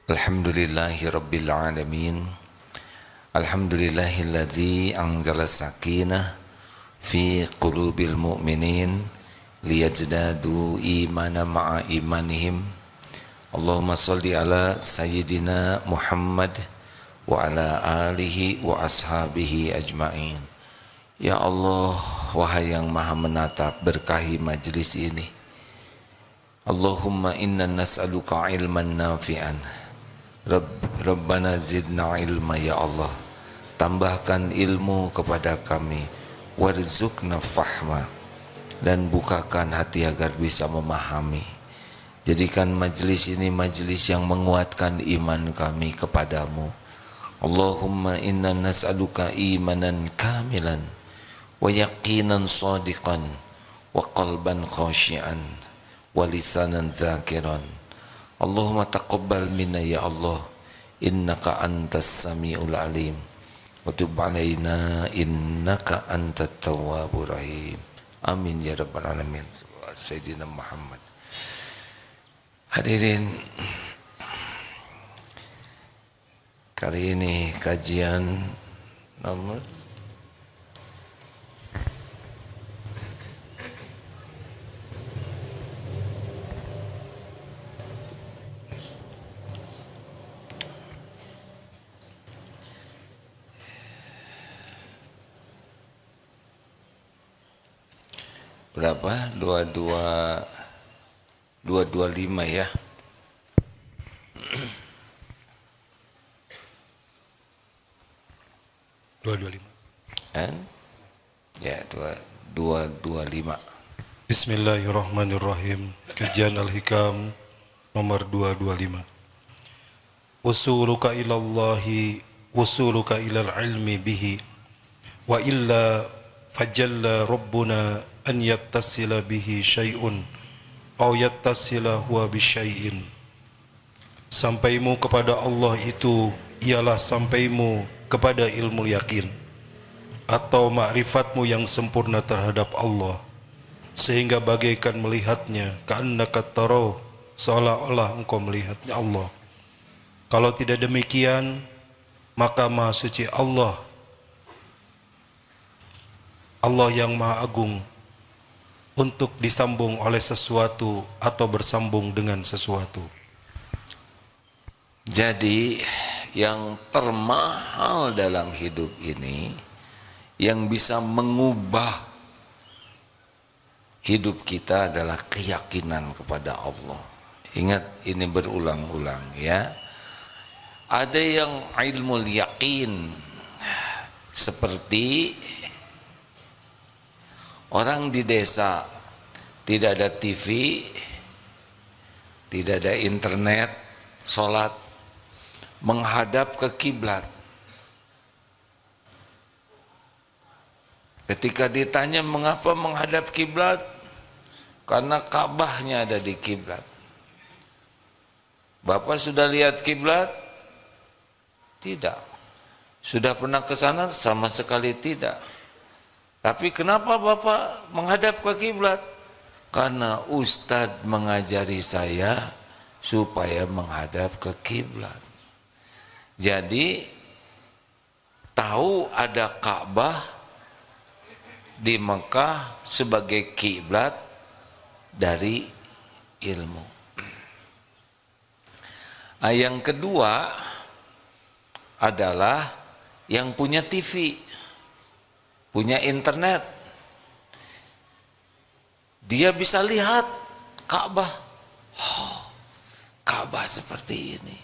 Alhamdulillahi Rabbil Alamin. Alhamdulillahilladzi anzala sakinah fi qulubil mu'minin liyajdadu imana ma'a imanihim. Allahumma salli ala Sayyidina Muhammad wa ala alihi wa ashabihi ajma'in. Ya Allah, wahai yang maha menatap, berkahi majlis ini. Allahumma inna nas'aluka ilman nafi'an. Rabbana zidna ilma ya Allah, tambahkan ilmu kepada kami, warzuqna fahma, dan bukakan hati agar bisa memahami. Jadikan majlis ini majlis yang menguatkan iman kami kepadamu. Allahumma inna nas'aluka imanan kamilan wa yaqinan sadiqan wa qalban khashian wa lisanan dzakiran. Allahumma taqabbal minna ya Allah, innaka antas sami'ul alim, wa tub alaina innaka antat tawwabur rahim. Amin ya rabbal alamin. Sayyidina Muhammad. Hadirin, kali ini kajian nomor berapa? 225 ya. Kan? Ya, 225. Bismillahirrahmanirrahim. Kajian Al-Hikam nomor 225. Usuluka ilallahi usuluka ilal ilmi bihi wa illa fajalla rabbuna an yattasila bihi syai'un aw yattasila huwa bisyai'in. Sampaimu kepada Allah itu ialah sampaimu kepada ilmu yakin atau ma'rifatmu yang sempurna terhadap Allah, sehingga bagaikan melihatnya, ka'annaka tarahu, seolah-olah engkau melihatnya Allah. Kalau tidak demikian, maka Maha Suci Allah, Allah yang Maha Agung, untuk disambung oleh sesuatu atau bersambung dengan sesuatu. Jadi yang termahal dalam hidup ini, yang bisa mengubah hidup kita adalah keyakinan kepada Allah. Ingat, ini berulang-ulang ya. Ada yang ilmu yakin, seperti orang di desa, tidak ada TV, tidak ada internet, sholat menghadap ke kiblat. Ketika ditanya mengapa menghadap kiblat, karena Ka'bahnya ada di kiblat. Bapak sudah lihat kiblat? Tidak. Sudah pernah ke sana? Sama sekali tidak. Tapi kenapa Bapak menghadap ke kiblat? Karena Ustadz mengajari saya supaya menghadap ke kiblat. Jadi tahu ada Ka'bah di Mekah sebagai kiblat dari ilmu. Yang kedua adalah yang punya TV, punya internet, dia bisa lihat Ka'bah. Ka'bah seperti ini.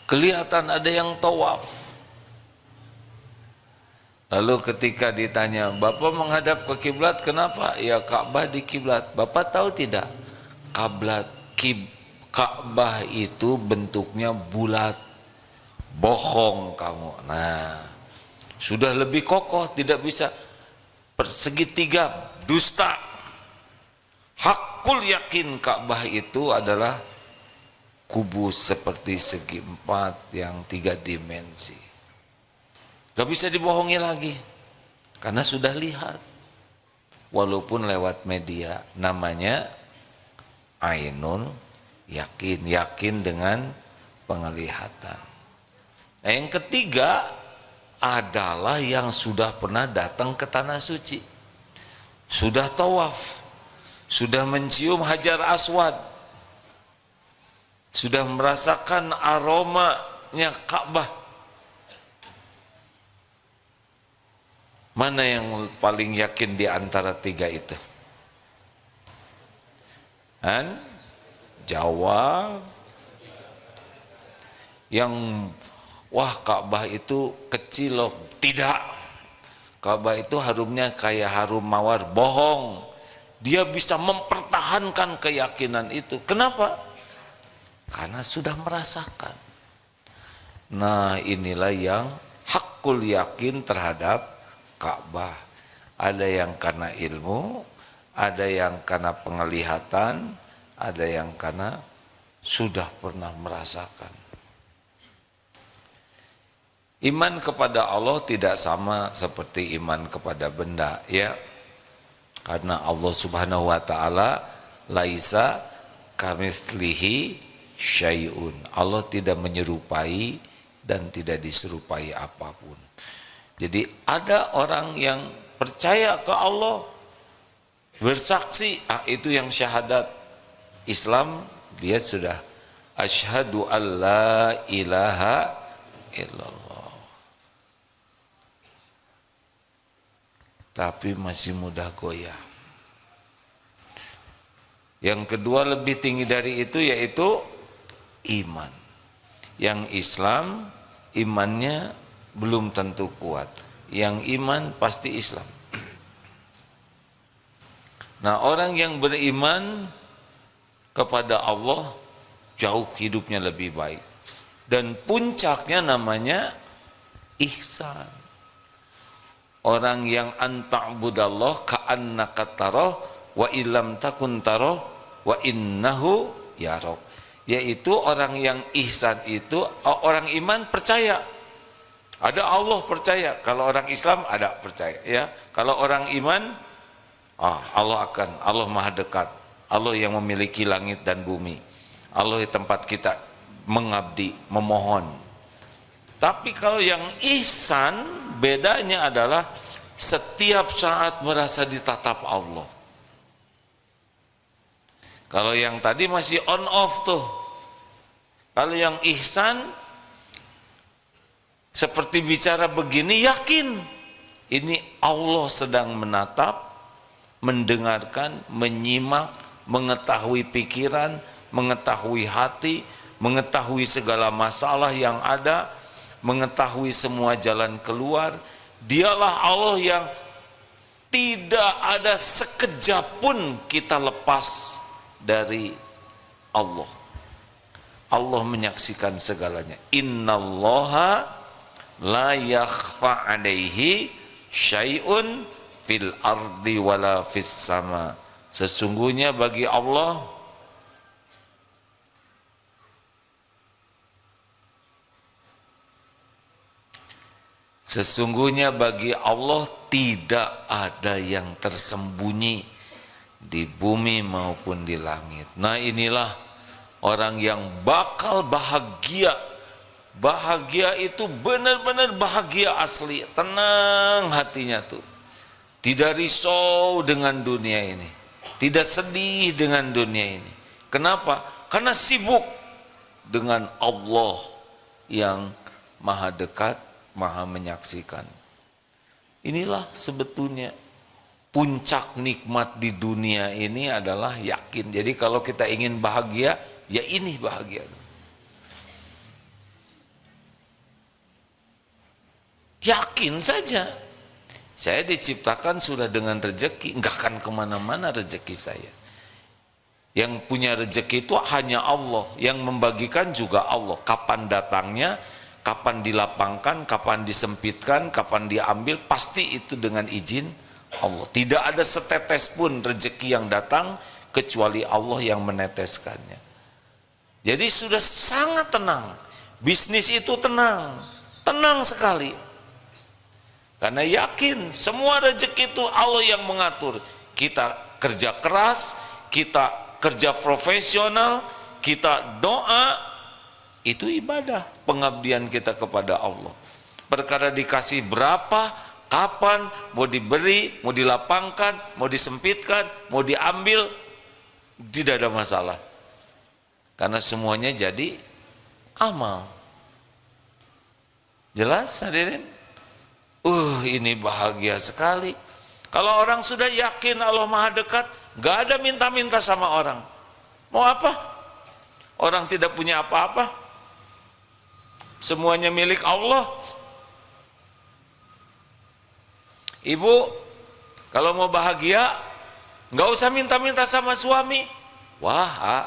Kelihatan ada yang tawaf. Lalu ketika ditanya, Bapak menghadap ke kiblat kenapa? Ya Ka'bah di kiblat. Bapak tahu tidak? Ka'bah itu bentuknya bulat. Bohong kamu. Nah, sudah lebih kokoh, tidak bisa persegitiga, dusta. Hakul yakin Ka'bah itu adalah kubus seperti segi empat yang 3 dimensi. Gak bisa dibohongi lagi, karena sudah lihat. Walaupun lewat media, namanya ainun Yakin dengan penglihatan. Nah, yang ketiga adalah yang sudah pernah datang ke tanah suci, sudah tawaf, sudah mencium Hajar Aswad, sudah merasakan aromanya Ka'bah. Mana yang paling yakin di antara tiga itu? Jawab. Yang wah Ka'bah itu kecil loh. Tidak. Ka'bah itu harumnya kayak harum mawar. Bohong. Dia bisa mempertahankan keyakinan itu. Kenapa? Karena sudah merasakan. Nah, inilah yang hakul yakin terhadap Ka'bah. Ada yang karena ilmu, ada yang karena penglihatan, ada yang karena sudah pernah merasakan. Iman kepada Allah tidak sama seperti iman kepada benda, ya. Karena Allah Subhanahu wa taala laisa kamitslihi syai'un. Allah tidak menyerupai dan tidak diserupai apapun. Jadi ada orang yang percaya ke Allah, bersaksi, itu yang syahadat Islam, dia sudah asyhadu alla ilaha illallah. Tapi masih mudah goyah. Yang kedua lebih tinggi dari itu yaitu iman. Yang Islam imannya belum tentu kuat. Yang iman pasti Islam. Nah, orang yang beriman kepada Allah jauh hidupnya lebih baik. Dan puncaknya namanya ihsan. Orang yang anta'budallah ka'annaka tarah wa illam takun tarah wa innahu yarok. Yaitu orang yang ihsan itu orang iman percaya. Ada Allah percaya. Kalau orang Islam ada percaya, ya. Kalau orang iman, Allah Maha dekat. Allah yang memiliki langit dan bumi. Allah di tempat kita mengabdi, memohon. Tapi kalau yang ihsan bedanya adalah setiap saat merasa ditatap Allah. Kalau yang tadi masih on off tuh. Kalau yang ihsan seperti bicara begini, yakin ini Allah sedang menatap, mendengarkan, menyimak, mengetahui pikiran, mengetahui hati, mengetahui segala masalah yang ada, mengetahui semua jalan keluar. Dialah Allah yang tidak ada sekejap pun kita lepas dari Allah. Allah menyaksikan segalanya. Innallaha la yakhfa alaihi syai'un fil ardi wala fis sama. Sesungguhnya bagi Allah tidak ada yang tersembunyi di bumi maupun di langit. Nah, inilah orang yang bakal bahagia. Bahagia itu benar-benar bahagia asli, tenang hatinya tuh. Tidak risau dengan dunia ini, tidak sedih dengan dunia ini. Kenapa? Karena sibuk dengan Allah yang maha dekat, maha menyaksikan. Inilah sebetulnya puncak nikmat di dunia ini adalah yakin. Jadi kalau kita ingin bahagia, ya ini bahagia. Yakin saja, saya diciptakan sudah dengan rezeki, enggak akan kemana-mana rezeki saya. Yang punya rezeki itu hanya Allah, yang membagikan juga Allah. Kapan datangnya, kapan dilapangkan, kapan disempitkan, kapan diambil, pasti itu dengan izin Allah. Tidak ada setetes pun rezeki yang datang kecuali Allah yang meneteskannya. Jadi sudah sangat tenang, bisnis itu tenang, tenang sekali. Karena yakin semua rezeki itu Allah yang mengatur. Kita kerja keras, kita kerja profesional, kita doa, itu ibadah, pengabdian kita kepada Allah. Perkara dikasih berapa, kapan, mau diberi, mau dilapangkan, mau disempitkan, mau diambil, tidak ada masalah. Karena semuanya jadi amal. Jelas hadirin? Ini bahagia sekali. Kalau orang sudah yakin Allah Maha dekat, gak ada minta-minta sama orang. Mau apa? Orang tidak punya apa-apa. Semuanya milik Allah. Ibu, kalau mau bahagia, gak usah minta-minta sama suami. Wah,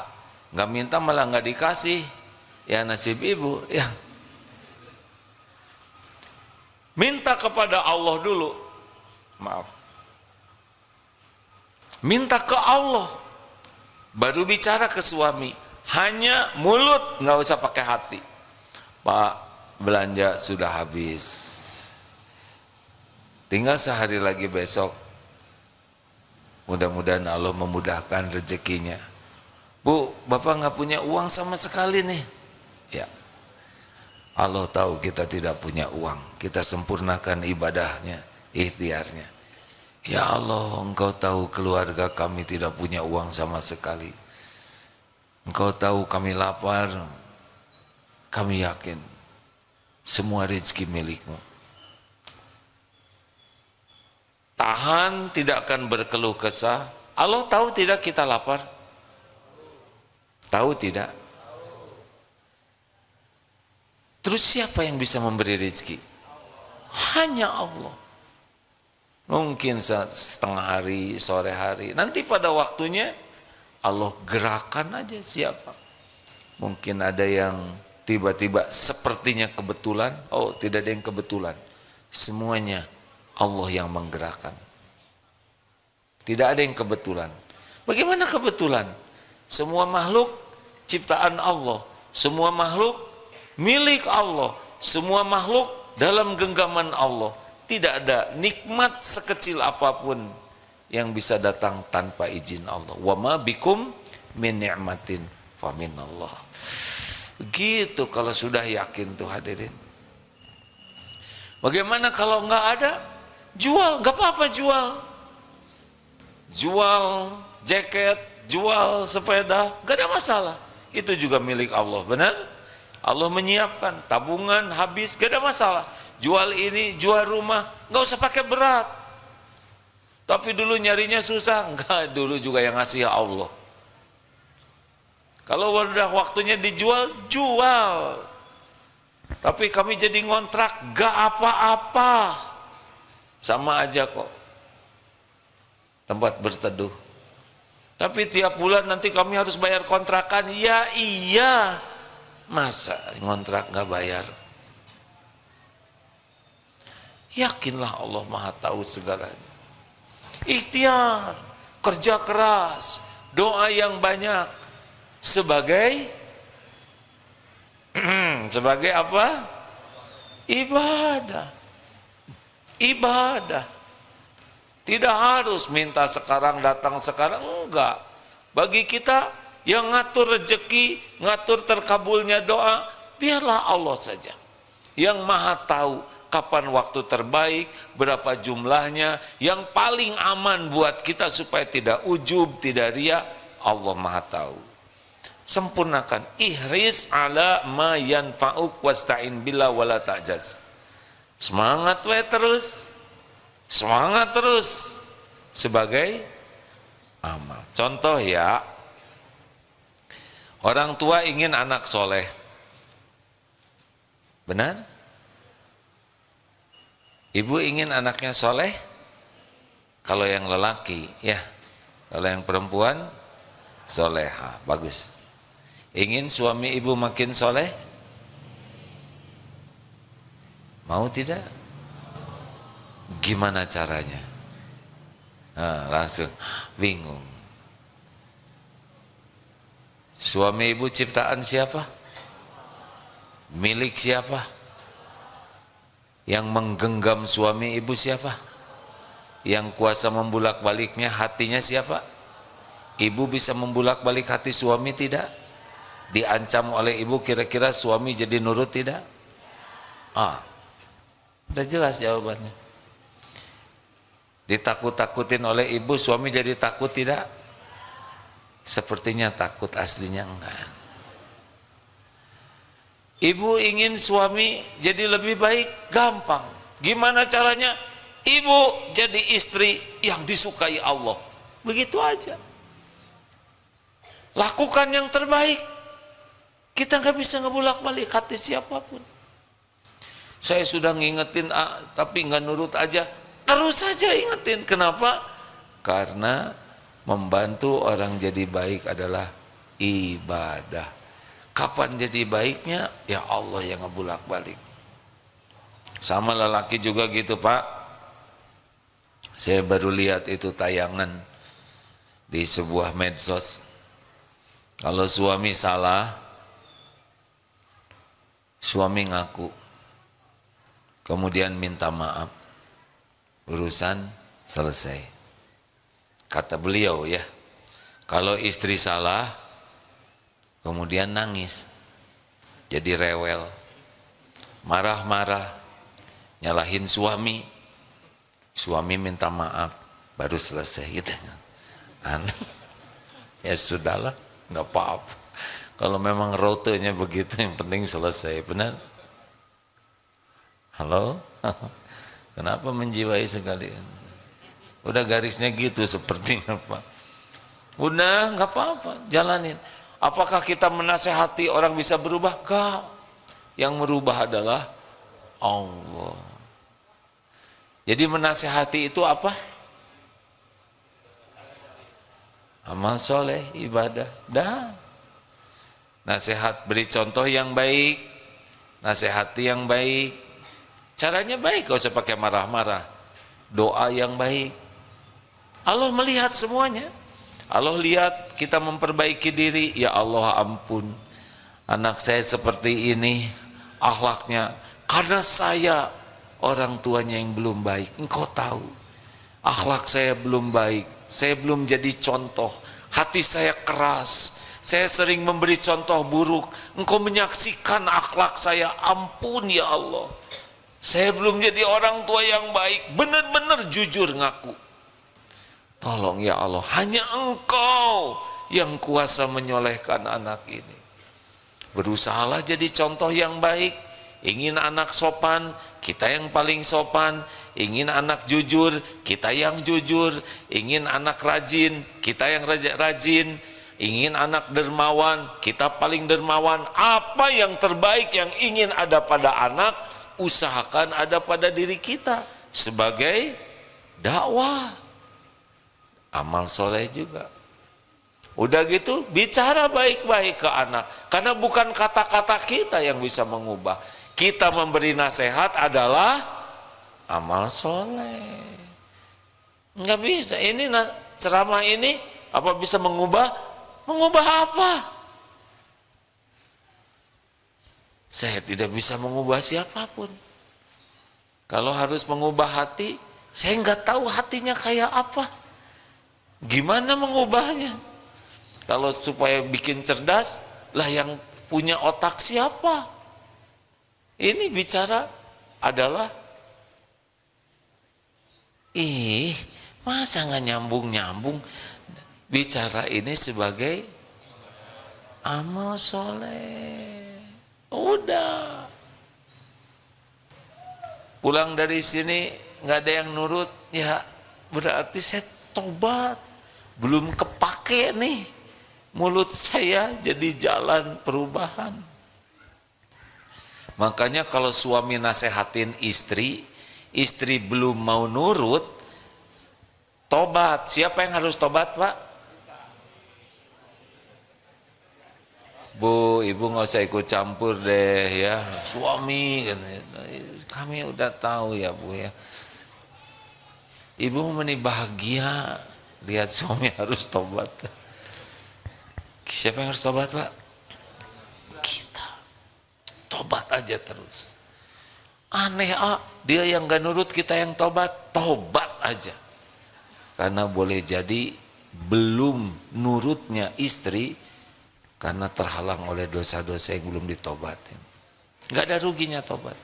gak minta malah gak dikasih. Ya nasib ibu, ya. Minta kepada Allah dulu. Maaf. Minta ke Allah, baru bicara ke suami. Hanya mulut, nggak usah pakai hati. Pak, belanja sudah habis. Tinggal sehari lagi besok. Mudah-mudahan Allah memudahkan rezekinya. Bu, Bapak nggak punya uang sama sekali nih. Ya. Allah tahu kita tidak punya uang, kita sempurnakan ibadahnya, ikhtiarnya. Ya Allah, Engkau tahu keluarga kami tidak punya uang sama sekali. Engkau tahu kami lapar, kami yakin semua rezeki milik-Mu. Tahan, tidak akan berkeluh kesah. Allah tahu tidak kita lapar? Tahu tidak? Terus siapa yang bisa memberi rezeki? Hanya Allah. Mungkin setengah hari, sore hari. Nanti pada waktunya Allah gerakan aja siapa. Mungkin ada yang tiba-tiba sepertinya kebetulan. Oh, tidak ada yang kebetulan. Semuanya Allah yang menggerakkan. Tidak ada yang kebetulan. Bagaimana kebetulan? Semua makhluk ciptaan Allah. Semua makhluk milik Allah, semua makhluk dalam genggaman Allah. Tidak ada nikmat sekecil apapun yang bisa datang tanpa izin Allah. Wa ma bikum min ni'matin fa minallah. Begitu kalau sudah yakin tuh hadirin. Bagaimana kalau enggak ada? Jual, enggak apa-apa jual. Jual jaket, jual sepeda, enggak ada masalah. Itu juga milik Allah, benar? Allah menyiapkan, tabungan habis, gak ada masalah. Jual ini, jual rumah, gak usah pakai berat. Tapi dulu nyarinya susah, enggak, dulu juga yang ngasih Allah. Kalau udah waktunya dijual, jual. Tapi kami jadi ngontrak, gak apa-apa. Sama aja kok. Tempat berteduh. Tapi tiap bulan nanti kami harus bayar kontrakan, ya iya. Masa ngontrak gak bayar? Yakinlah Allah Maha tahu segalanya. Ikhtiar, kerja keras, doa yang banyak sebagai sebagai apa? Ibadah. Ibadah. Tidak harus minta sekarang, datang sekarang, enggak. Bagi kita yang ngatur rezeki, ngatur terkabulnya doa, biarlah Allah saja. Yang Maha tahu kapan waktu terbaik, berapa jumlahnya, yang paling aman buat kita supaya tidak ujub, tidak riya, Allah Maha tahu. Sempurnakan, ihris ala ma yanfa'uk wasta'in billah wala ta'jaz. Semangat we terus. Semangat terus sebagai amal. Contoh ya, orang tua ingin anak soleh, benar? Ibu ingin anaknya soleh, kalau yang lelaki ya, kalau yang perempuan soleha, bagus. Ingin suami ibu makin soleh, mau tidak? Gimana caranya? Nah, langsung bingung. Suami ibu ciptaan siapa? Milik siapa? Yang menggenggam suami ibu siapa? Yang kuasa membulak-baliknya hatinya siapa? Ibu bisa membulak-balik hati suami tidak? diancam oleh ibu, kira-kira suami jadi nurut tidak? Udah jelas jawabannya. Ditakut-takutin oleh ibu, suami jadi takut tidak? Sepertinya takut, aslinya enggak. Ibu ingin suami jadi lebih baik, gampang. Gimana caranya? Ibu jadi istri yang disukai Allah. Begitu aja. Lakukan yang terbaik. Kita nggak bisa ngebulak-balik hati siapapun. Saya sudah ngingetin tapi nggak nurut aja. Terus saja ingetin. Kenapa? Karena membantu orang jadi baik adalah ibadah. Kapan jadi baiknya? Ya Allah yang ngebulak-balik. Sama lelaki juga gitu, Pak. Saya baru lihat itu tayangan di sebuah medsos. Kalau suami salah, suami ngaku, kemudian minta maaf, urusan selesai. Kata beliau ya, kalau istri salah, kemudian nangis, jadi rewel, marah-marah, nyalahin suami, suami minta maaf, baru selesai gitu. Ya sudahlah, nggak apa-apa. Kalau memang rutenya begitu, yang penting selesai, benar? Halo? Kenapa menjiwai sekali? Udah garisnya gitu sepertinya, Pak. Udah nggak apa-apa, jalanin. Apakah kita menasehati orang bisa berubah? Enggak. Yang merubah adalah Allah. Jadi menasehati itu apa? Amal soleh, ibadah. Dah. Nasihat, beri contoh yang baik. Nasihati yang baik. Caranya baik, gak usah pakai marah-marah. Doa yang baik. Allah melihat semuanya. Allah lihat kita memperbaiki diri, ya Allah ampun, anak saya seperti ini akhlaknya, karena saya orang tuanya yang belum baik. Engkau tahu akhlak saya belum baik, saya belum jadi contoh, hati saya keras, saya sering memberi contoh buruk. Engkau menyaksikan akhlak saya, ampun ya Allah, saya belum jadi orang tua yang baik, benar-benar jujur ngaku. Tolong ya Allah, hanya Engkau yang kuasa menyolehkan anak ini. Berusahalah jadi contoh yang baik. Ingin anak sopan, kita yang paling sopan. Ingin anak jujur, kita yang jujur. Ingin anak rajin, kita yang rajin. Ingin anak dermawan, kita paling dermawan. Apa yang terbaik yang ingin ada pada anak, usahakan ada pada diri kita sebagai dakwah. Amal soleh juga. Udah gitu bicara baik-baik ke anak, karena bukan kata-kata kita yang bisa mengubah. Kita memberi nasihat adalah amal soleh. Nggak bisa. Ini ceramah ini apa bisa mengubah? Mengubah apa? Saya tidak bisa mengubah siapapun. Kalau harus mengubah hati, saya nggak tahu hatinya kayak apa. Gimana mengubahnya? Kalau supaya bikin cerdas, lah yang punya otak siapa? Ini bicara adalah, masa nggak nyambung-nyambung? Bicara ini sebagai amal soleh. Udah. Pulang dari sini nggak ada yang nurut, ya berarti saya tobat. Belum kepake nih mulut saya jadi jalan perubahan. Makanya kalau suami nasehatin istri, istri belum mau nurut, tobat. Siapa yang harus tobat, Pak? Bu, ibu nggak usah ikut campur deh ya, suami kan. Kami udah tahu ya Bu ya. Ibu meni bahagia lihat suami harus tobat. Siapa yang harus tobat, Pak? Kita. Tobat aja terus. Aneh, dia yang gak nurut, kita yang tobat. Tobat aja. Karena boleh jadi belum nurutnya istri karena terhalang oleh dosa-dosa yang belum ditobatin. Nggak ada ruginya tobat.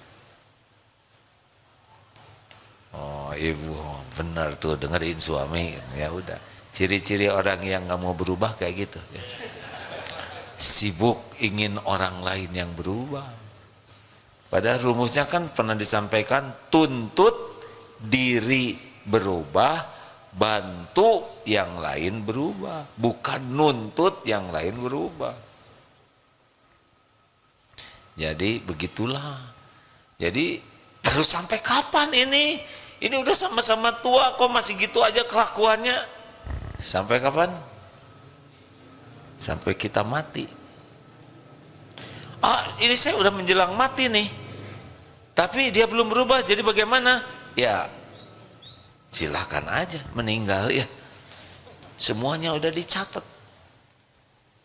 Oh ibu, benar tuh, dengerin suami. Ya udah, ciri-ciri orang yang nggak mau berubah kayak gitu. Ya. Sibuk ingin orang lain yang berubah. Padahal rumusnya kan pernah disampaikan, tuntut diri berubah, bantu yang lain berubah, bukan nuntut yang lain berubah. Jadi begitulah. Jadi terus sampai kapan ini? Ini udah sama-sama tua kok masih gitu aja kelakuannya. Sampai kapan? Sampai kita mati. Ini saya udah menjelang mati nih. Tapi dia belum berubah, jadi bagaimana? Ya silakan aja meninggal ya. Semuanya udah dicatat.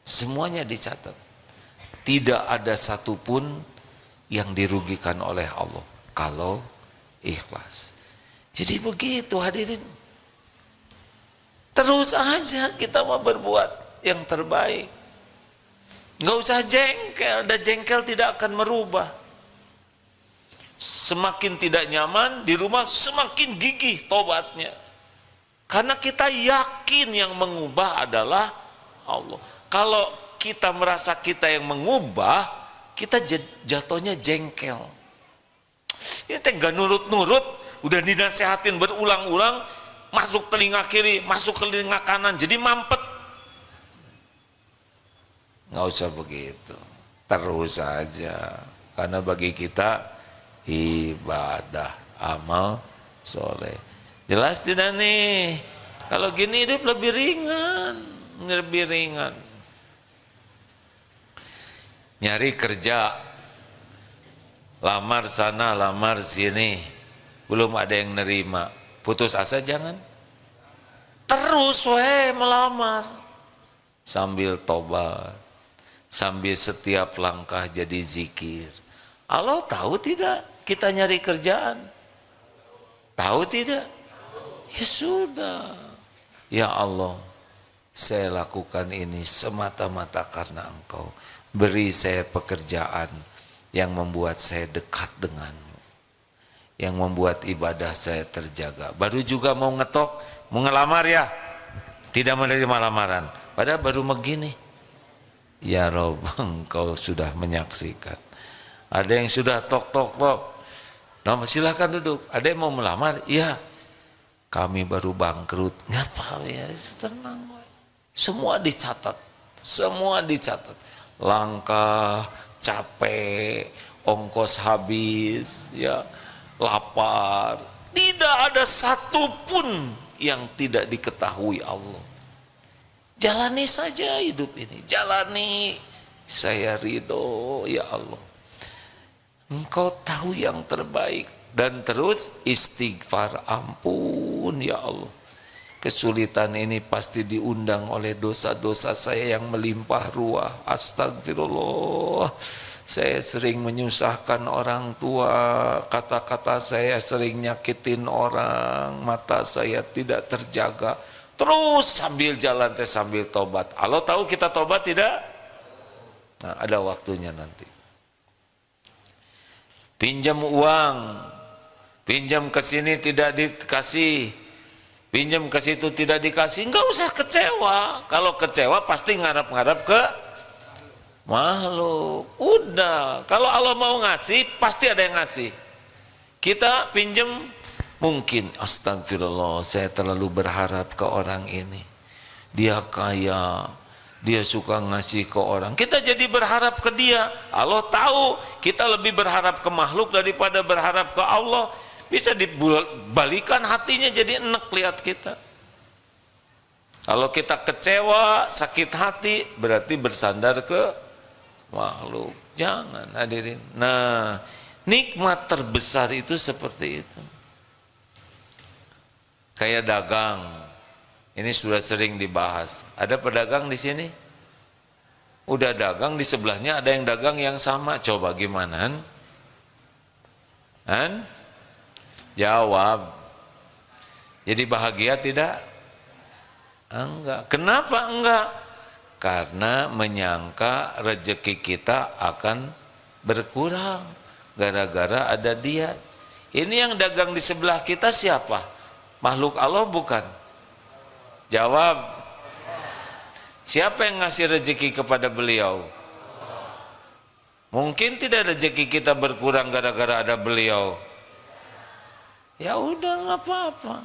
Semuanya dicatat. Tidak ada satupun yang dirugikan oleh Allah kalau ikhlas. Jadi begitu hadirin. Terus aja kita mau berbuat yang terbaik. Nggak usah jengkel, dan jengkel tidak akan merubah. Semakin tidak nyaman di rumah, semakin gigih tobatnya. Karena kita yakin yang mengubah adalah Allah. Kalau kita merasa kita yang mengubah, kita jatuhnya jengkel. Kita nggak nurut-nurut, udah dinasehatin berulang-ulang, masuk telinga kiri, masuk ke telinga kanan, jadi mampet. Nggak usah begitu, terus saja. Karena bagi kita ibadah, amal soleh. Jelas tidak nih? Kalau gini hidup lebih ringan, lebih ringan. Nyari kerja, lamar sana, lamar sini, belum ada yang nerima. Putus asa jangan. Terus melamar sambil tobat, sambil setiap langkah jadi zikir. Allah tahu tidak kita nyari kerjaan? Tahu tidak? Ya sudah. Ya Allah, saya lakukan ini semata-mata karena Engkau. Beri saya pekerjaan yang membuat saya dekat denganmu, yang membuat ibadah saya terjaga. Baru juga mau ngetok, mau ngelamar ya, tidak menerima lamaran, padahal baru begini. Ya Rob, Engkau sudah menyaksikan. Ada yang sudah tok. Nah, silahkan duduk. Ada yang mau melamar? Iya. Kami baru bangkrut. Ngapa ya? Tenang. Semua dicatat. Semua dicatat. Langkah, capek, ongkos habis, ya, lapar. Tidak ada satupun yang tidak diketahui Allah. Jalani saja hidup ini, jalani. Saya ridho, ya Allah. Engkau tahu yang terbaik. Dan terus istighfar, ampun ya Allah. Kesulitan ini pasti diundang oleh dosa-dosa saya yang melimpah ruah. Astagfirullah. Saya sering menyusahkan orang tua, kata-kata saya sering nyakitin orang, mata saya tidak terjaga. Terus sambil jalan sambil tobat. Allah tahu kita tobat tidak? Nah, ada waktunya nanti. Pinjam uang, pinjam ke sini tidak dikasih, pinjam ke situ tidak dikasih, enggak usah kecewa. Kalau kecewa pasti ngarap-ngarap ke makhluk. Udah, kalau Allah mau ngasih pasti ada yang ngasih. Kita pinjam, mungkin astagfirullah, saya terlalu berharap ke orang ini. Dia kaya, dia suka ngasih ke orang. Kita jadi berharap ke dia. Allah tahu kita lebih berharap ke makhluk daripada berharap ke Allah. Bisa dibalikan hatinya jadi enek lihat kita. Kalau kita kecewa, sakit hati, berarti bersandar ke makhluk. Jangan hadirin. Nah, nikmat terbesar itu seperti itu. Kayak dagang. Ini sudah sering dibahas. Ada pedagang di sini? Udah dagang, di sebelahnya ada yang dagang yang sama. Coba gimana? Jawab. Jadi bahagia tidak? Enggak. Kenapa enggak? Karena menyangka rezeki kita akan berkurang gara-gara ada dia. Ini yang dagang di sebelah kita siapa? Makhluk Allah bukan? Jawab. Siapa yang ngasih rezeki kepada beliau? Mungkin tidak rezeki kita berkurang gara-gara ada beliau. Ya udah nggak apa-apa.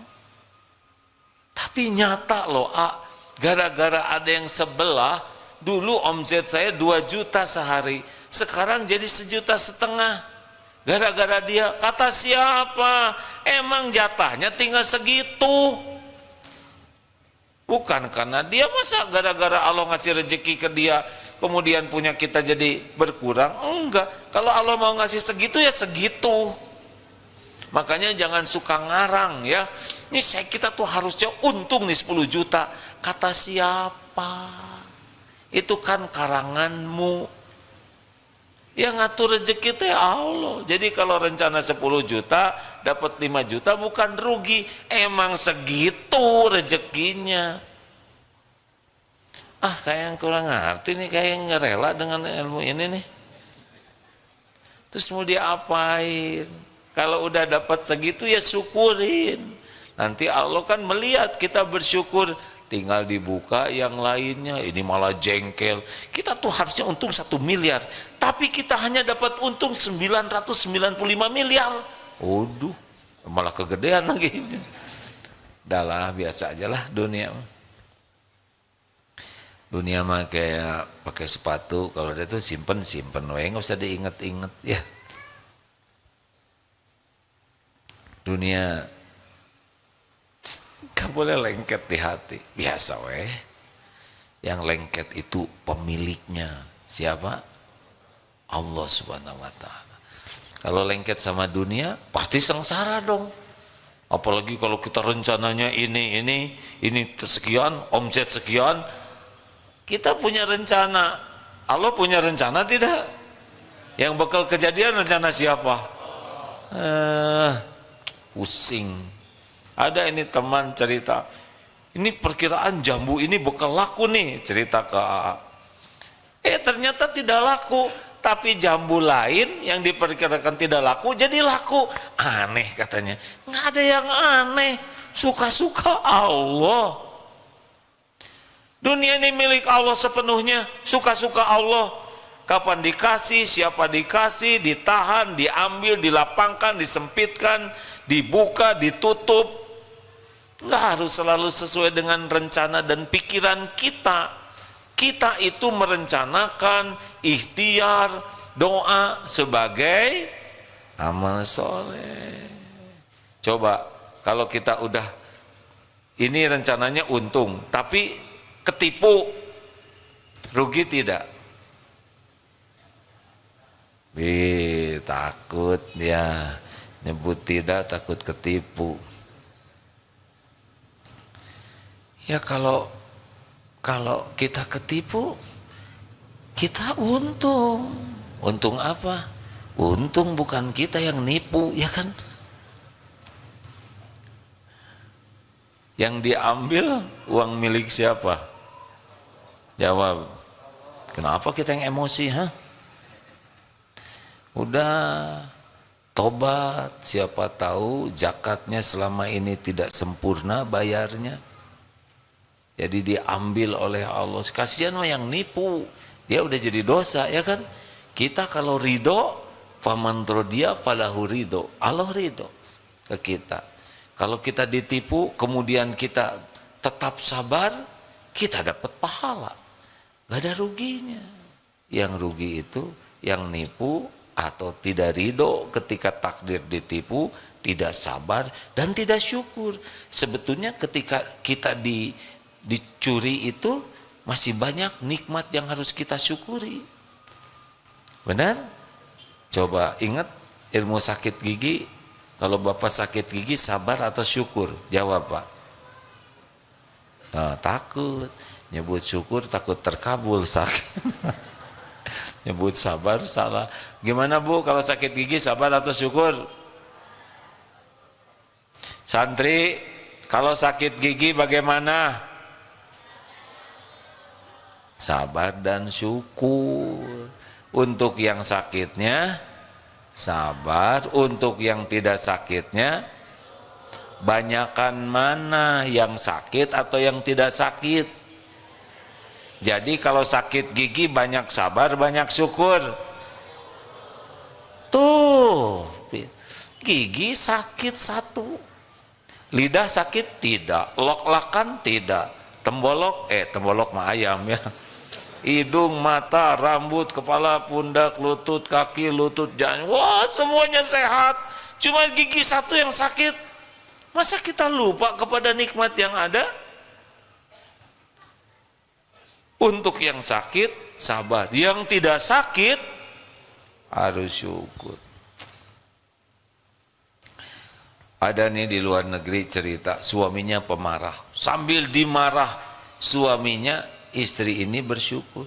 Tapi nyata loh, gara-gara ada yang sebelah, dulu omset saya 2 juta sehari, sekarang jadi 1,5 juta. Gara-gara dia. Kata siapa? Emang jatahnya tinggal segitu. Bukan karena dia, masa gara-gara Allah ngasih rezeki ke dia kemudian punya kita jadi berkurang? Enggak. Kalau Allah mau ngasih segitu ya segitu. Makanya jangan suka ngarang ya. Ini kita tuh harusnya untung nih 10 juta. Kata siapa? Itu kan karanganmu. Yang ngatur rezeki itu ya Allah. Jadi kalau rencana 10 juta dapat 5 juta bukan rugi, emang segitu rezekinya. Kayak yang kurang ngerti nih, kayak yang nggak rela dengan ilmu ini nih. Terus mau diapain? Kalau udah dapat segitu ya syukurin. Nanti Allah kan melihat kita bersyukur, tinggal dibuka yang lainnya. Ini malah jengkel. Kita tuh harusnya untung 1 miliar, tapi kita hanya dapat untung 995 miliar. Waduh, malah kegedean lagi. Udahlah, biasa aja lah dunia. Dunia mah kayak pakai sepatu, kalau dia tuh simpen we, nggak usah diinget-inget ya. Dunia gak boleh lengket di hati, biasa weh. Yang lengket itu pemiliknya siapa? Allah Subhanahu wa Ta'ala. Kalau lengket sama dunia pasti sengsara dong. Apalagi kalau kita rencananya ini sekian, omset sekian. Kita punya rencana, Allah punya rencana tidak? Yang bakal kejadian rencana siapa? Pusing. Ada ini teman cerita, ini perkiraan jambu ini bakal laku nih, cerita ke AA. Ternyata tidak laku, tapi jambu lain yang diperkirakan tidak laku jadi laku. Aneh katanya. Nggak ada yang aneh, suka-suka Allah. Dunia ini milik Allah sepenuhnya, suka-suka Allah. Kapan dikasih, siapa dikasih, ditahan, diambil, dilapangkan, disempitkan, dibuka, ditutup. Nggak harus selalu sesuai dengan rencana dan pikiran kita. Kita itu merencanakan ikhtiar, doa sebagai amal soleh. Coba kalau kita udah, ini rencananya untung, tapi ketipu, rugi tidak? Takut ya, nyebut tidak, takut ketipu. Ya kalau kita ketipu, kita untung. Untung apa? Untung bukan kita yang nipu, ya kan? Yang diambil uang milik siapa? Jawab. Kenapa kita yang emosi, Udah tobat, siapa tahu zakatnya selama ini tidak sempurna bayarnya. Jadi diambil oleh Allah. Kasihan mah yang nipu, dia udah jadi dosa, ya kan? Kita kalau ridho, faman rodiya falahu ridho, Allah ridho ke kita. Kalau kita ditipu, kemudian kita tetap sabar, kita dapat pahala. Gak ada ruginya. Yang rugi itu yang nipu atau tidak ridho ketika takdir ditipu, tidak sabar dan tidak syukur. Sebetulnya ketika kita dicuri itu masih banyak nikmat yang harus kita syukuri. Benar? Coba ingat ilmu sakit gigi. Kalau Bapak sakit gigi, sabar atau syukur? Jawab Pak. Takut. Nyebut syukur takut terkabul sakit. Nyebut sabar salah. Gimana Bu kalau sakit gigi, sabar atau syukur? Santri, kalau sakit gigi bagaimana? sabar dan syukur. Untuk yang sakitnya sabar, untuk yang tidak sakitnya, banyakan mana yang sakit atau yang tidak sakit. Jadi kalau sakit gigi banyak sabar, banyak syukur. Tuh, gigi sakit satu, lidah sakit tidak, lok-lakan tidak, tembolok mah ayam ya, hidung, mata, rambut, kepala, pundak, lutut, kaki, lutut, jangan, wah semuanya sehat, cuma gigi satu yang sakit. Masa kita lupa kepada nikmat yang ada? Untuk yang sakit sabar, yang tidak sakit harus syukur. Ada nih di luar negeri cerita, suaminya pemarah, sambil dimarah suaminya, istri ini bersyukur.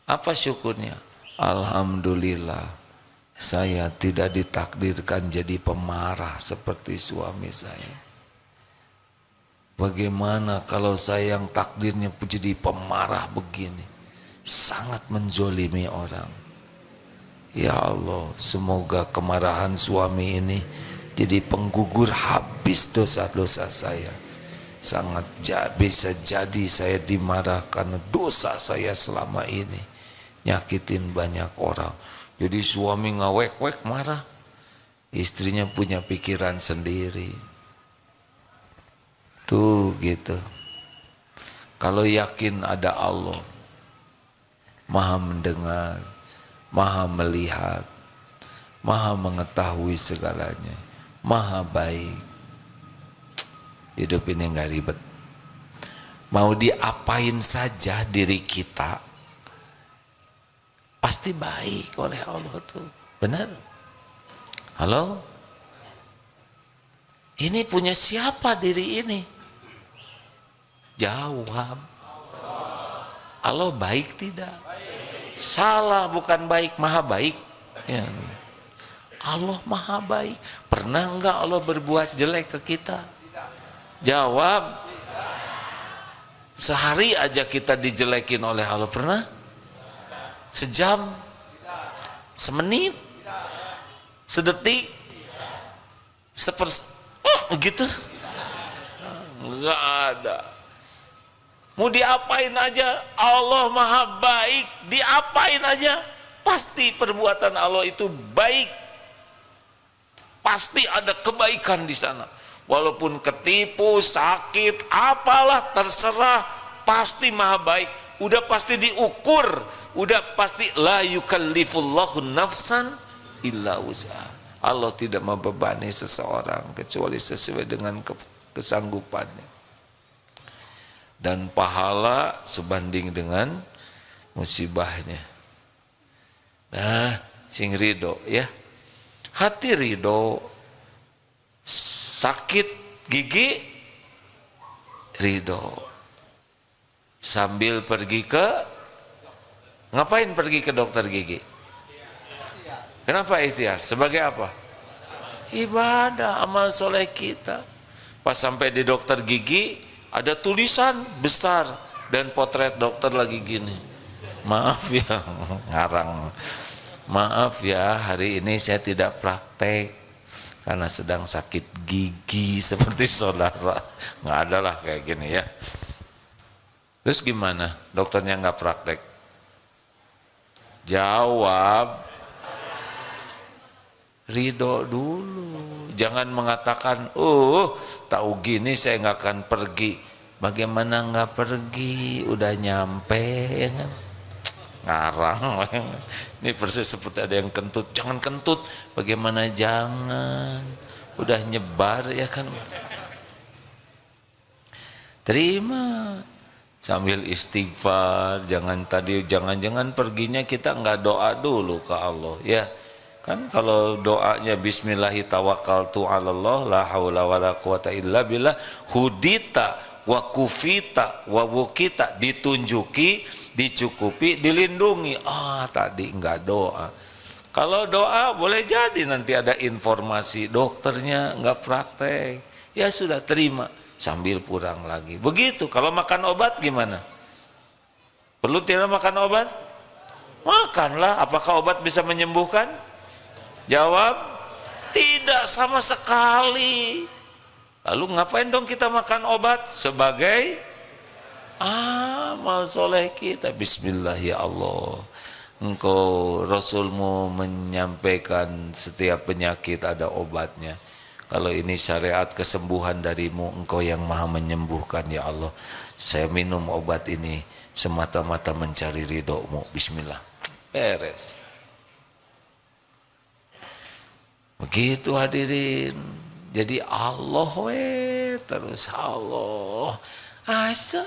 Apa syukurnya? Alhamdulillah, saya tidak ditakdirkan jadi pemarah seperti suami saya. Bagaimana kalau saya yang takdirnya jadi pemarah begini? Sangat menzolimi orang. Ya Allah, semoga kemarahan suami ini jadi penggugur habis dosa-dosa saya. Sangat bisa jadi saya dimarah karena dosa saya selama ini nyakitin banyak orang. Jadi suami ngawek-wek marah, istrinya punya pikiran sendiri. Tuh gitu. Kalau yakin ada Allah, Maha mendengar, Maha melihat, Maha mengetahui segalanya, Maha baik, hidup ini nggak ribet. Mau diapain saja diri kita pasti baik oleh Allah tuh, benar? Halo? Ini punya siapa diri ini? Jawab. Allah baik tidak? Salah, bukan baik, Maha baik ya. Allah Maha baik. Pernah enggak Allah berbuat jelek ke kita? Jawab. Sehari aja kita dijelekin oleh Allah, pernah? Sejam? Semenit? Sedetik? Gitu? Enggak ada. Mau diapain aja, Allah Maha baik, diapain aja pasti perbuatan Allah itu baik, pasti ada kebaikan di sana. Walaupun ketipu, sakit, apalah terserah, pasti Maha baik. Udah pasti diukur, udah pasti la yukallifullahu nafsan illa wus'aha. Allah tidak membebani seseorang kecuali sesuai dengan kesanggupannya. Dan pahala sebanding dengan musibahnya. Nah, sing ridho ya. Hati ridho, sakit gigi ridho. Sambil pergi ke, ngapain pergi ke dokter gigi? Kenapa ikhtiar? Sebagai apa? Ibadah, amal soleh kita. Pas sampai di dokter gigi, ada tulisan besar dan potret dokter lagi gini. Maaf ya, ngarang. Maaf ya, hari ini saya tidak praktek karena sedang sakit gigi seperti saudara. Nggak ada lah kayak gini ya. Terus gimana? Dokternya nggak praktek? Jawab. Ridho dulu, jangan mengatakan, tahu gini saya nggak akan pergi. Bagaimana nggak pergi? Udah nyampe, ya kan? Ngarang. Ini persis seperti ada yang kentut, jangan kentut. Bagaimana jangan? Udah nyebar, ya kan? Terima, sambil istighfar. Jangan perginya kita nggak doa dulu ke Allah, ya. Kan kalau doanya bismillahi tawakkaltu 'alallah la haula wala quwata illa billah, hudita wa kufita wa wukita, ditunjuki, dicukupi, dilindungi. Tadi enggak doa. Kalau doa boleh jadi nanti ada informasi dokternya enggak praktek. Ya sudah, terima sambil pulang lagi. Begitu. Kalau makan obat gimana? Perlu tidak makan obat? Makanlah. Apakah obat bisa menyembuhkan? Jawab, tidak sama sekali. Lalu ngapain dong kita makan obat? Sebagai amal soleh kita. Bismillah ya Allah, Engkau Rasulmu menyampaikan setiap penyakit ada obatnya. Kalau ini syariat kesembuhan darimu, Engkau yang maha menyembuhkan ya Allah. Saya minum obat ini semata-mata mencari ridhomu. Bismillah, beres. Begitu hadirin. Jadi Allah terus Allah.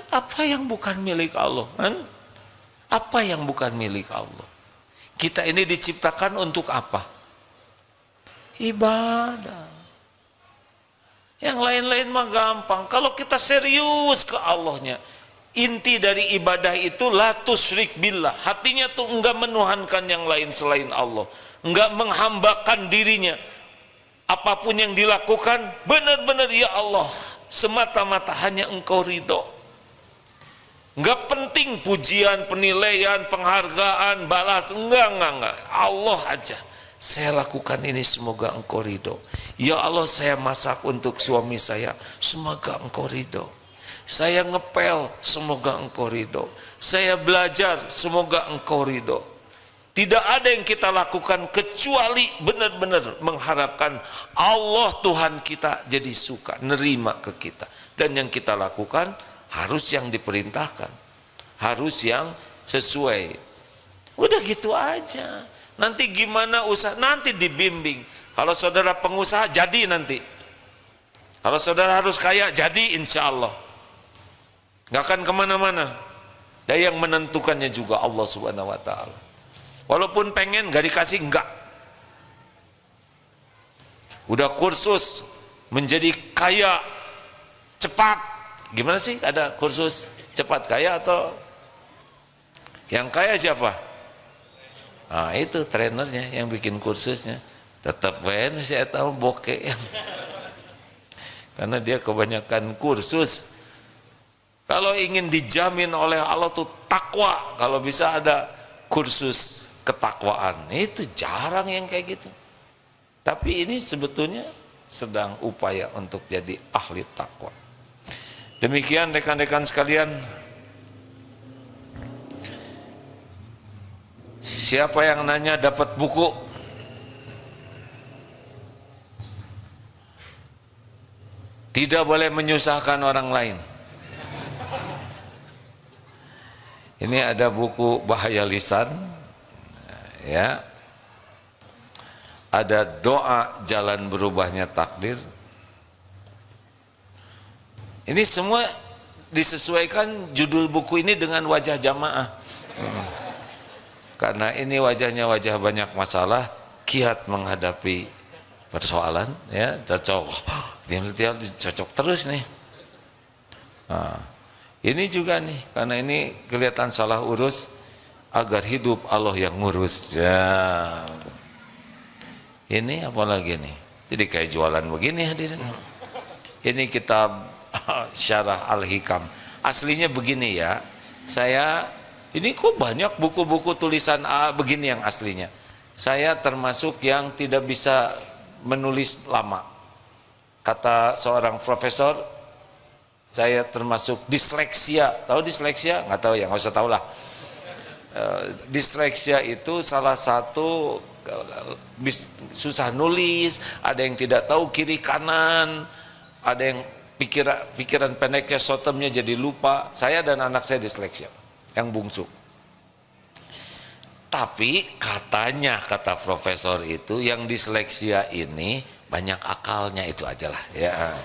Apa yang bukan milik Allah? Apa yang bukan milik Allah? Kita ini diciptakan untuk apa? Ibadah. Yang lain-lain mah gampang. Kalau kita serius ke Allahnya, inti dari ibadah itu la tusyrik billah. Hatinya tuh enggak menuhankan yang lain selain Allah, enggak menghambakan dirinya. Apapun yang dilakukan benar-benar ya Allah, semata-mata hanya Engkau ridho. Enggak penting pujian, penilaian, penghargaan, balas, enggak. Allah aja. Saya lakukan ini semoga Engkau ridho. Ya Allah, saya masak untuk suami saya, semoga Engkau ridho. Saya ngepel, semoga Engkau ridho. Saya belajar, semoga Engkau ridho. Tidak ada yang kita lakukan kecuali benar-benar mengharapkan Allah Tuhan kita jadi suka, nerima ke kita. Dan yang kita lakukan harus yang diperintahkan, harus yang sesuai. Udah gitu aja. Nanti gimana usaha, nanti dibimbing. Kalau saudara pengusaha, jadi nanti. Kalau saudara harus kaya, jadi insya Allah. Gak akan kemana-mana. Dan yang menentukannya juga Allah Subhanahu Wa Taala. Walaupun pengen gak dikasih, enggak. Udah kursus menjadi kaya cepat. Gimana sih ada kursus cepat kaya atau yang kaya siapa? Nah itu trainernya yang bikin kursusnya. Tetap saya tahu bokeh yang karena dia kebanyakan kursus. Kalau ingin dijamin oleh Allah tuh takwa, kalau bisa ada kursus ketakwaan. Itu jarang yang kayak gitu. Tapi ini sebetulnya sedang upaya untuk jadi ahli takwa. Demikian rekan-rekan sekalian. Siapa yang nanya dapat buku? Tidak boleh menyusahkan orang lain. Ini ada buku Bahaya Lisan, ya. Ada doa jalan berubahnya takdir. Ini semua disesuaikan judul buku ini dengan wajah jamaah. Karena ini wajahnya wajah banyak masalah, kiat menghadapi persoalan, ya, cocok. Dia cocok terus nih. Nah, ini juga nih, karena ini kelihatan salah urus, agar hidup Allah yang ngurus. Ya. Ini apalagi nih? Jadi kayak jualan begini hadirin. Ini kitab Syarah Al-Hikam. Aslinya begini ya. Ini kok banyak buku-buku tulisan begini yang aslinya. Saya termasuk yang tidak bisa menulis lama. Kata seorang profesor, saya termasuk disleksia. Tahu disleksia? Nggak tahu ya, nggak usah tahu lah. Disleksia itu salah satu susah nulis, ada yang tidak tahu kiri kanan, ada yang pikiran pendeknya short-termnya jadi lupa. Saya dan anak saya disleksia, yang bungsu. Tapi katanya, kata profesor itu, yang disleksia ini banyak akalnya, itu ajalah ya.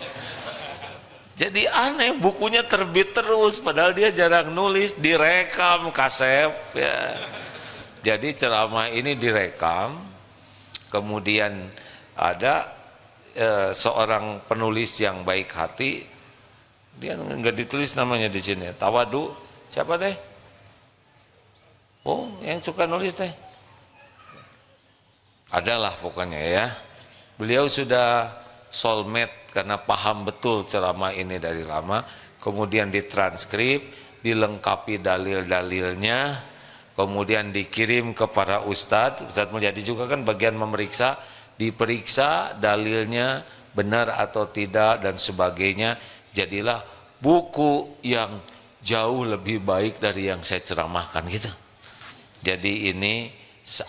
Jadi aneh, bukunya terbit terus padahal dia jarang nulis, direkam kasep ya. Jadi ceramah ini direkam, kemudian ada seorang penulis yang baik hati, dia nggak ditulis namanya di sini, Tawadu, siapa deh? Oh, yang suka nulis teh. Adalah pokoknya ya. Beliau sudah soulmate karena paham betul ceramah ini dari lama, kemudian ditranskrip, dilengkapi dalil-dalilnya, kemudian dikirim ke para ustadz. Ustadz Mulyadi juga kan bagian memeriksa, diperiksa dalilnya benar atau tidak dan sebagainya. Jadilah buku yang jauh lebih baik dari yang saya ceramahkan gitu. Jadi ini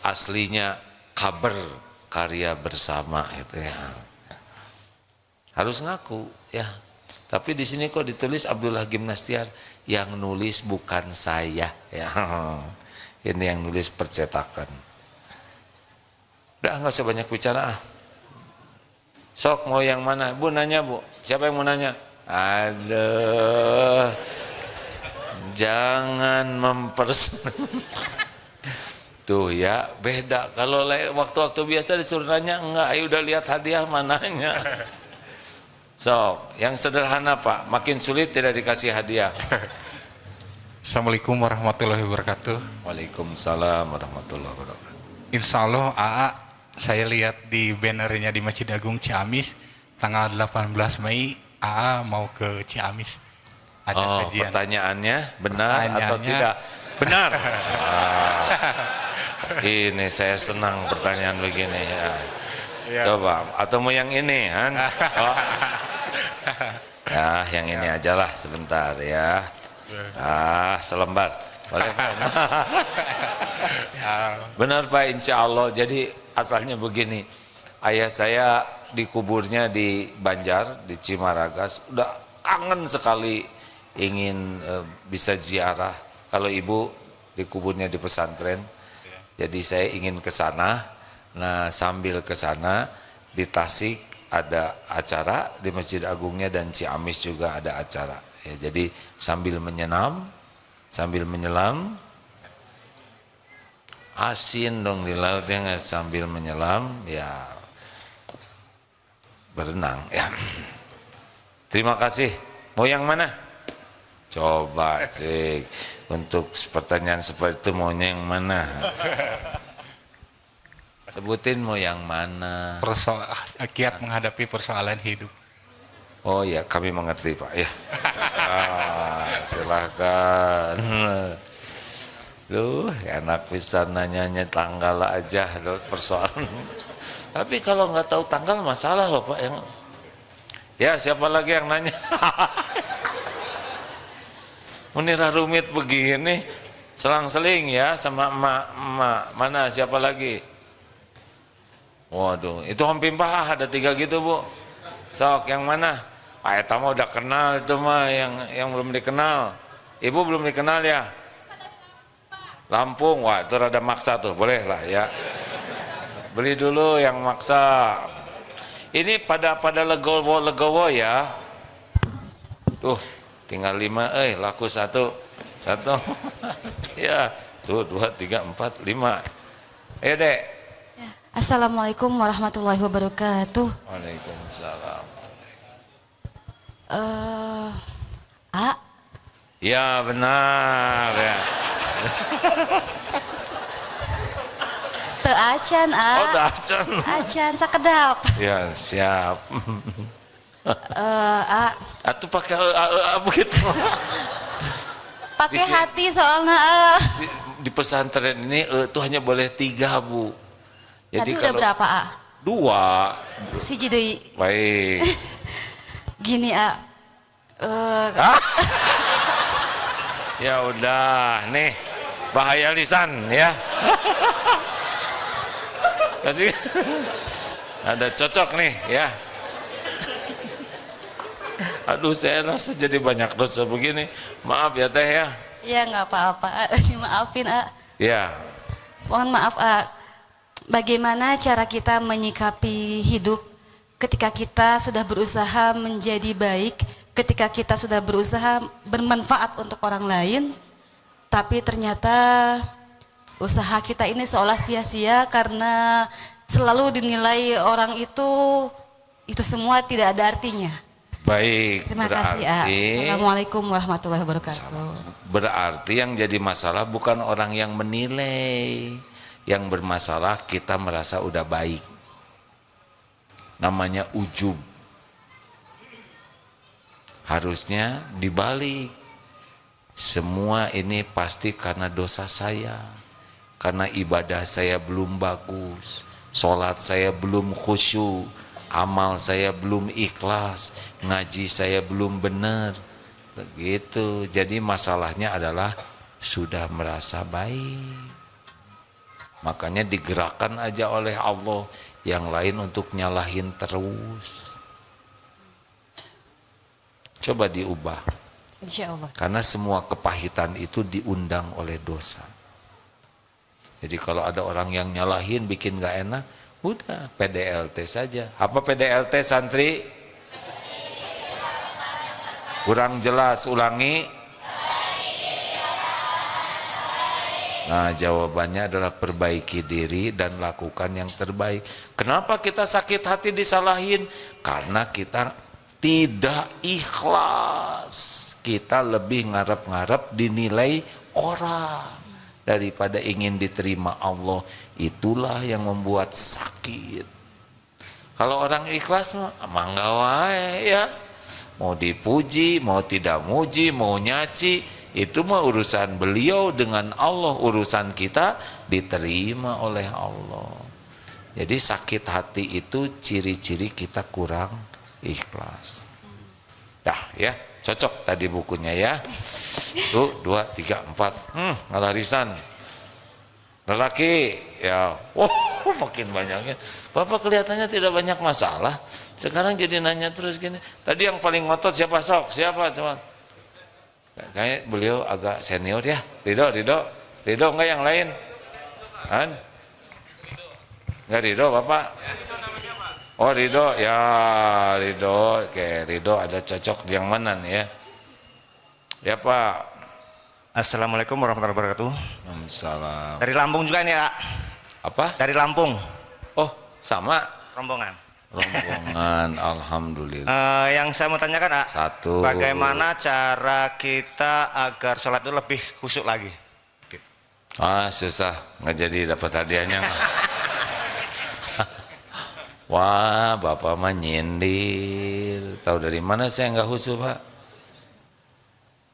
aslinya kabar karya bersama itu ya. Harus ngaku ya. Tapi di sini kok ditulis Abdullah Gimnastiar, yang nulis bukan saya ya. Ini yang nulis percetakan. Udah nggak usah banyak bicara. Sok mau yang mana? Bu nanya bu. Siapa yang mau nanya? Aduh. Jangan tuh ya, beda. Kalau waktu-waktu biasa disuruh nanya, enggak, ayo udah lihat hadiah mananya. So, yang sederhana Pak, makin sulit tidak dikasih hadiah. Assalamualaikum warahmatullahi wabarakatuh. Waalaikumsalam warahmatullahi wabarakatuh. Insya Allah AA, saya lihat di bannernya di Masjid Agung Ciamis, tanggal 18 Mei AA mau ke Ciamis. Ada kajian. Pertanyaannya benar atau tidak? Benar. Ini saya senang pertanyaan begini ya. Coba, atau mau yang ini kan? Oh. Ya, yang ini aja lah sebentar ya. Selembar. Boleh Pak? Benar Pak, insya Allah. Jadi asalnya begini, ayah saya dikuburnya di Banjar, di Cimaragas. Udah kangen sekali ingin bisa ziarah. Kalau ibu dikuburnya di pesantren, jadi saya ingin ke sana. Nah sambil ke sana di Tasik ada acara di Masjid Agungnya dan Ciamis juga ada acara. Ya, jadi sambil menyelam, asin dong di lautnya, nggak sambil menyelam ya berenang ya. Terima kasih. Mau yang mana? Coba sih untuk pertanyaan seperti itu maunya yang mana? Sebutin mau yang mana? Kiat menghadapi persoalan hidup. Oh ya, kami mengerti Pak ya. Silahkan. Duh, enak bisa nanyanya tanggal aja loh persoalan. Tapi kalau nggak tahu tanggal masalah loh Pak. Ya siapa lagi yang nanya? Munirah rumit begini, selang-seling ya sama emak. Mana siapa lagi? Waduh, itu Om Pak ada 3 gitu Bu. Sok yang mana? Pak Eta mah udah kenal itu mah, yang belum dikenal. Ibu belum dikenal ya? Lampung, wah itu rada maksa tuh, boleh lah ya. Beli dulu yang maksa. Ini pada legowo ya. Tuh, tinggal 5, laku 1. Ya, tuh 2, 3, 4, 5. Ayo Dek. Assalamualaikum warahmatullahi wabarakatuh. Waalaikumsalam. Ya benar ya. Teu acan, Oh tacan. Acan sakedap. Ya siap. Atuh pakai begitu. Pakai hati soalnya Di pesantren ini itu hanya boleh 3 Bu. Jadi udah berapa 2. Siji deui. Baik. Gini Ya udah nih, bahaya lisan ya. Kasih. Ada cocok nih ya. Aduh saya rasa jadi banyak dosa begini. Maaf ya Teh ya. Ya nggak apa-apa, maafin Ya. Mohon maaf bagaimana cara kita menyikapi hidup ketika kita sudah berusaha menjadi baik, ketika kita sudah berusaha bermanfaat untuk orang lain, tapi ternyata usaha kita ini seolah sia-sia karena selalu dinilai orang itu semua tidak ada artinya. Baik. Terima kasih. Assalamualaikum warahmatullahi wabarakatuh. Berarti yang jadi masalah bukan orang yang menilai, yang bermasalah kita merasa udah baik. Namanya ujub. Harusnya dibalik. semua ini pasti karena dosa saya, karena ibadah saya belum bagus, sholat saya belum khusyuk, amal saya belum ikhlas, ngaji saya belum benar, begitu. Jadi masalahnya adalah sudah merasa baik, makanya digerakkan aja oleh Allah, yang lain untuk nyalahin terus. Coba diubah, Insya Allah. karena semua kepahitan itu diundang oleh dosa. Jadi kalau ada orang yang nyalahin bikin gak enak, udah PDLT saja. Apa PDLT santri? Kurang jelas, ulangi. Nah, jawabannya adalah perbaiki diri dan lakukan yang terbaik. Kenapa kita sakit hati disalahin? Karena kita tidak ikhlas. Kita lebih ngarep-ngarep dinilai orang daripada ingin diterima Allah. Itulah yang membuat sakit. Kalau orang ikhlas mangga wae ya. Mau dipuji, mau tidak muji, mau nyaci, itu mah urusan beliau dengan Allah. Urusan kita diterima oleh Allah. Jadi sakit hati itu ciri-ciri kita kurang ikhlas. Dah ya, cocok tadi bukunya ya. 1, 2, 3, 4. Ngalarisan. Lelaki ya, makin banyaknya. Bapak kelihatannya tidak banyak masalah. Sekarang jadi nanya terus gini. Tadi yang paling ngotot siapa sok? Siapa cuman? Kayaknya beliau agak senior ya. Ridho enggak yang lain? Kan? Enggak Ridho Bapak? Oh Ridho, ya Ridho. Oke, Ridho ada cocok yang mana nih ya? Ya Pak. Assalamualaikum warahmatullahi wabarakatuh. Salam. Dari Lampung juga ini Kak. Apa? Dari Lampung, Oh, sama. rombongan. Rombongan, alhamdulillah. Yang saya mau tanyakan Kak, Satu. bagaimana cara kita agar sholat itu lebih khusyuk lagi? Susah, nggak jadi dapat hadiahnya. Wah, Bapak mah nyindir. Tahu dari mana saya nggak khusyuk, Pak?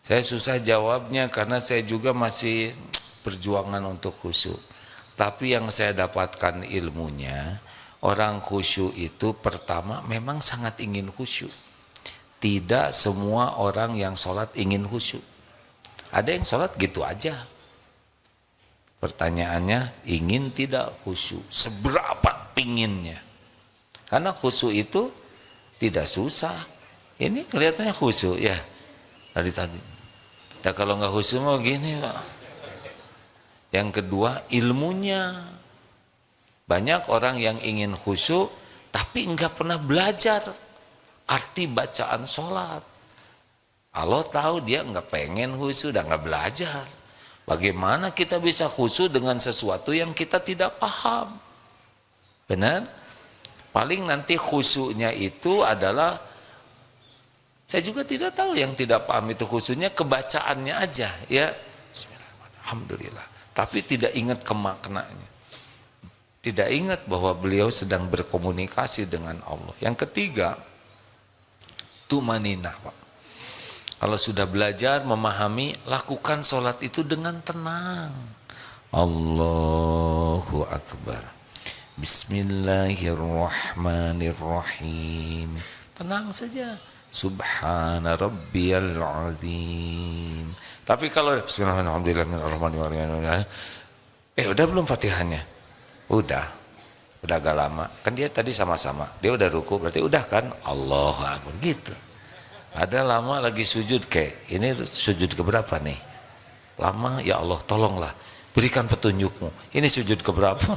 Saya susah jawabnya karena saya juga masih perjuangan untuk khusyuk. Tapi yang saya dapatkan ilmunya, orang khusyuk itu pertama memang sangat ingin khusyuk. Tidak semua orang yang sholat ingin khusyuk. Ada yang sholat gitu aja. Pertanyaannya, ingin tidak khusyuk? Seberapa pinginnya? Karena khusyuk itu tidak susah. Ini kelihatannya khusyuk ya dari tadi. Ya kalau nggak khusyuk mau gini Pak. Yang kedua, ilmunya. Banyak orang yang ingin khusyuk tapi nggak pernah belajar arti bacaan sholat. Allah tahu dia nggak pengen khusyuk, udah nggak belajar. Bagaimana kita bisa khusyuk dengan sesuatu yang kita tidak paham? Benar? Paling nanti khusyuknya itu adalah, saya juga tidak tahu yang tidak paham itu khusyuknya kebacaannya aja ya. Bismillahirrahmanirrahim. Alhamdulillah. Tapi tidak ingat kemaknanya. Tidak ingat bahwa beliau sedang berkomunikasi dengan Allah. Yang ketiga, tumaninah Pak. Kalau sudah belajar memahami, lakukan sholat itu dengan tenang. Allahu Akbar. Bismillahirrahmanirrahim. Tenang saja. Subhana rabbiyal azim. Tapi kalau bismillahirrahmanirrahim, udah belum Fatihahnya? Udah agak lama. Kan dia tadi sama-sama. Dia udah ruku, berarti udah kan? Allahu Akbar gitu. Ada lama lagi sujud kayak ini sujud keberapa nih? Lama, ya Allah tolonglah berikan petunjukmu. Ini sujud keberapa?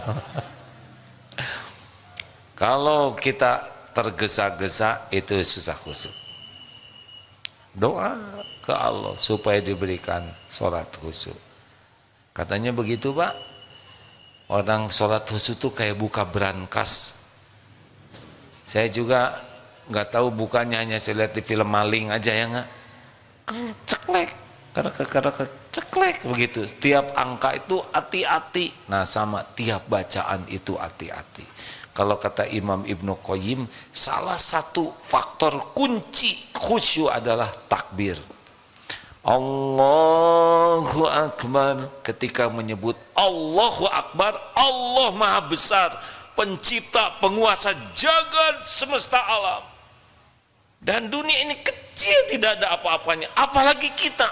Kalau kita tergesa-gesa itu susah khusyuk. Doa ke Allah supaya diberikan sholat khusyuk. Katanya begitu Pak. Orang sholat khusyuk itu kayak buka berangkas. Saya juga nggak tahu bukannya, hanya saya lihat di film maling aja ya nggak. Ceklek, ceklek begitu. Tiap angka itu hati-hati. Nah sama tiap bacaan itu hati-hati. Kalau kata Imam Ibnu Qayyim, salah satu faktor kunci khusyuk adalah takbir. Allahu Akbar. Ketika menyebut Allahu Akbar, Allah Maha Besar, pencipta, penguasa jagat semesta alam. Dan dunia ini kecil, tidak ada apa-apanya, apalagi kita.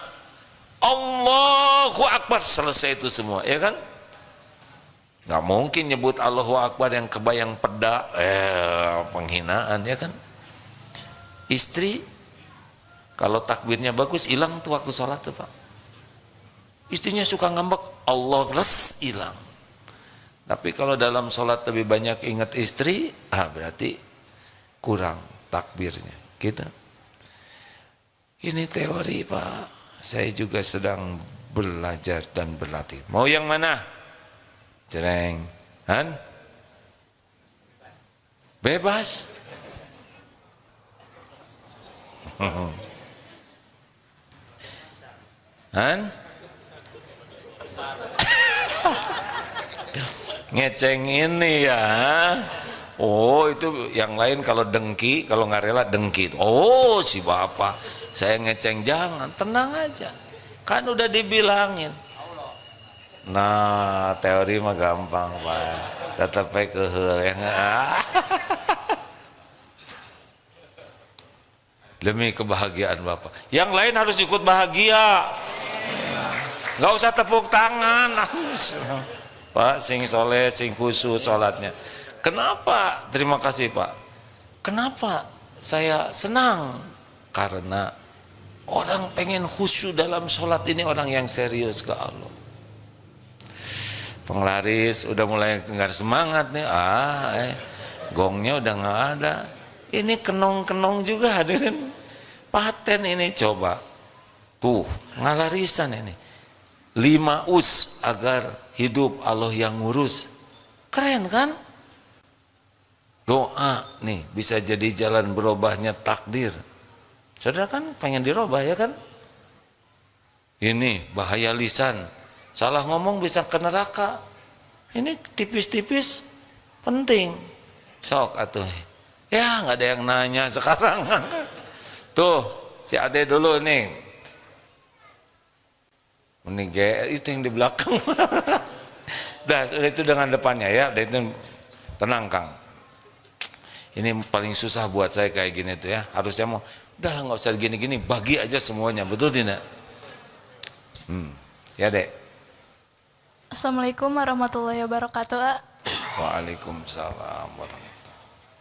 Allahu Akbar, selesai itu semua, ya kan? Nggak mungkin nyebut Allahu Akbar yang kebayang peda, penghinaan, ya kan? Istri kalau takbirnya bagus, hilang tuh waktu sholat tuh Pak. Istrinya suka ngambek, Allah res, hilang. Tapi kalau dalam sholat lebih banyak ingat istri, berarti kurang takbirnya, gitu. Ini teori Pak. Saya juga sedang belajar dan berlatih. Mau yang mana? Cereng, Han? Bebas. Han? Ngeceng ini ya. Oh, itu yang lain kalau dengki, kalau nggak rela dengki. Oh, si bapak, saya ngeceng, jangan, tenang aja. Kan udah dibilangin. Nah, teori mah gampang Pak. Tetap baik kehel ya. Demi kebahagiaan Bapak. Yang lain harus ikut bahagia. Nggak usah tepuk tangan. Pak, sing soleh, sing khusyuk sholatnya. Kenapa? Terima kasih Pak. Kenapa saya senang? Karena orang pengen khusyuk dalam sholat ini, orang yang serius ke Allah. Penglaris udah mulai nggak semangat nih, gongnya udah nggak ada. Ini kenong-kenong juga hadirin, paten ini, coba tuh ngalarisan ini 5 us agar hidup Allah yang ngurus, keren kan? Doa nih bisa jadi jalan berubahnya takdir. Saudara kan pengen dirubah, ya kan? Ini bahaya lisan, salah ngomong bisa ke neraka. Ini tipis-tipis penting. Sok atuh. Ya nggak ada yang nanya sekarang. Tuh si Ade dulu nih. Ini itu yang di belakang. Dah itu dengan depannya ya. Udah itu tenang Kang. Ini paling susah buat saya kayak gini tuh ya. Harusnya mau udah lah nggak usah gini-gini, bagi aja semuanya, betul tidak? Ya Dek. Assalamualaikum warahmatullahi wabarakatuh. Waalaikumsalam warahmatullahi.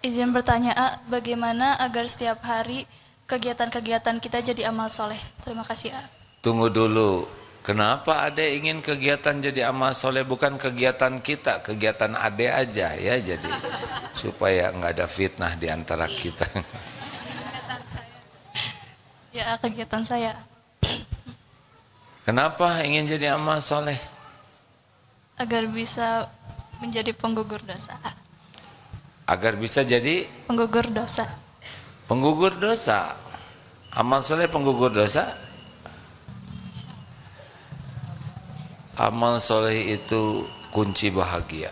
Izin bertanya, bagaimana agar setiap hari kegiatan-kegiatan kita jadi amal soleh? Terima kasih. Tunggu dulu, kenapa Ade ingin kegiatan jadi amal soleh, bukan kegiatan kita, kegiatan Ade aja ya, jadi supaya nggak ada fitnah di antara kita. Ya, kegiatan saya. Kenapa ingin jadi amal soleh? Agar bisa menjadi penggugur dosa. Agar bisa jadi Penggugur dosa. penggugur dosa. Amal soleh penggugur dosa. Amal soleh itu kunci bahagia.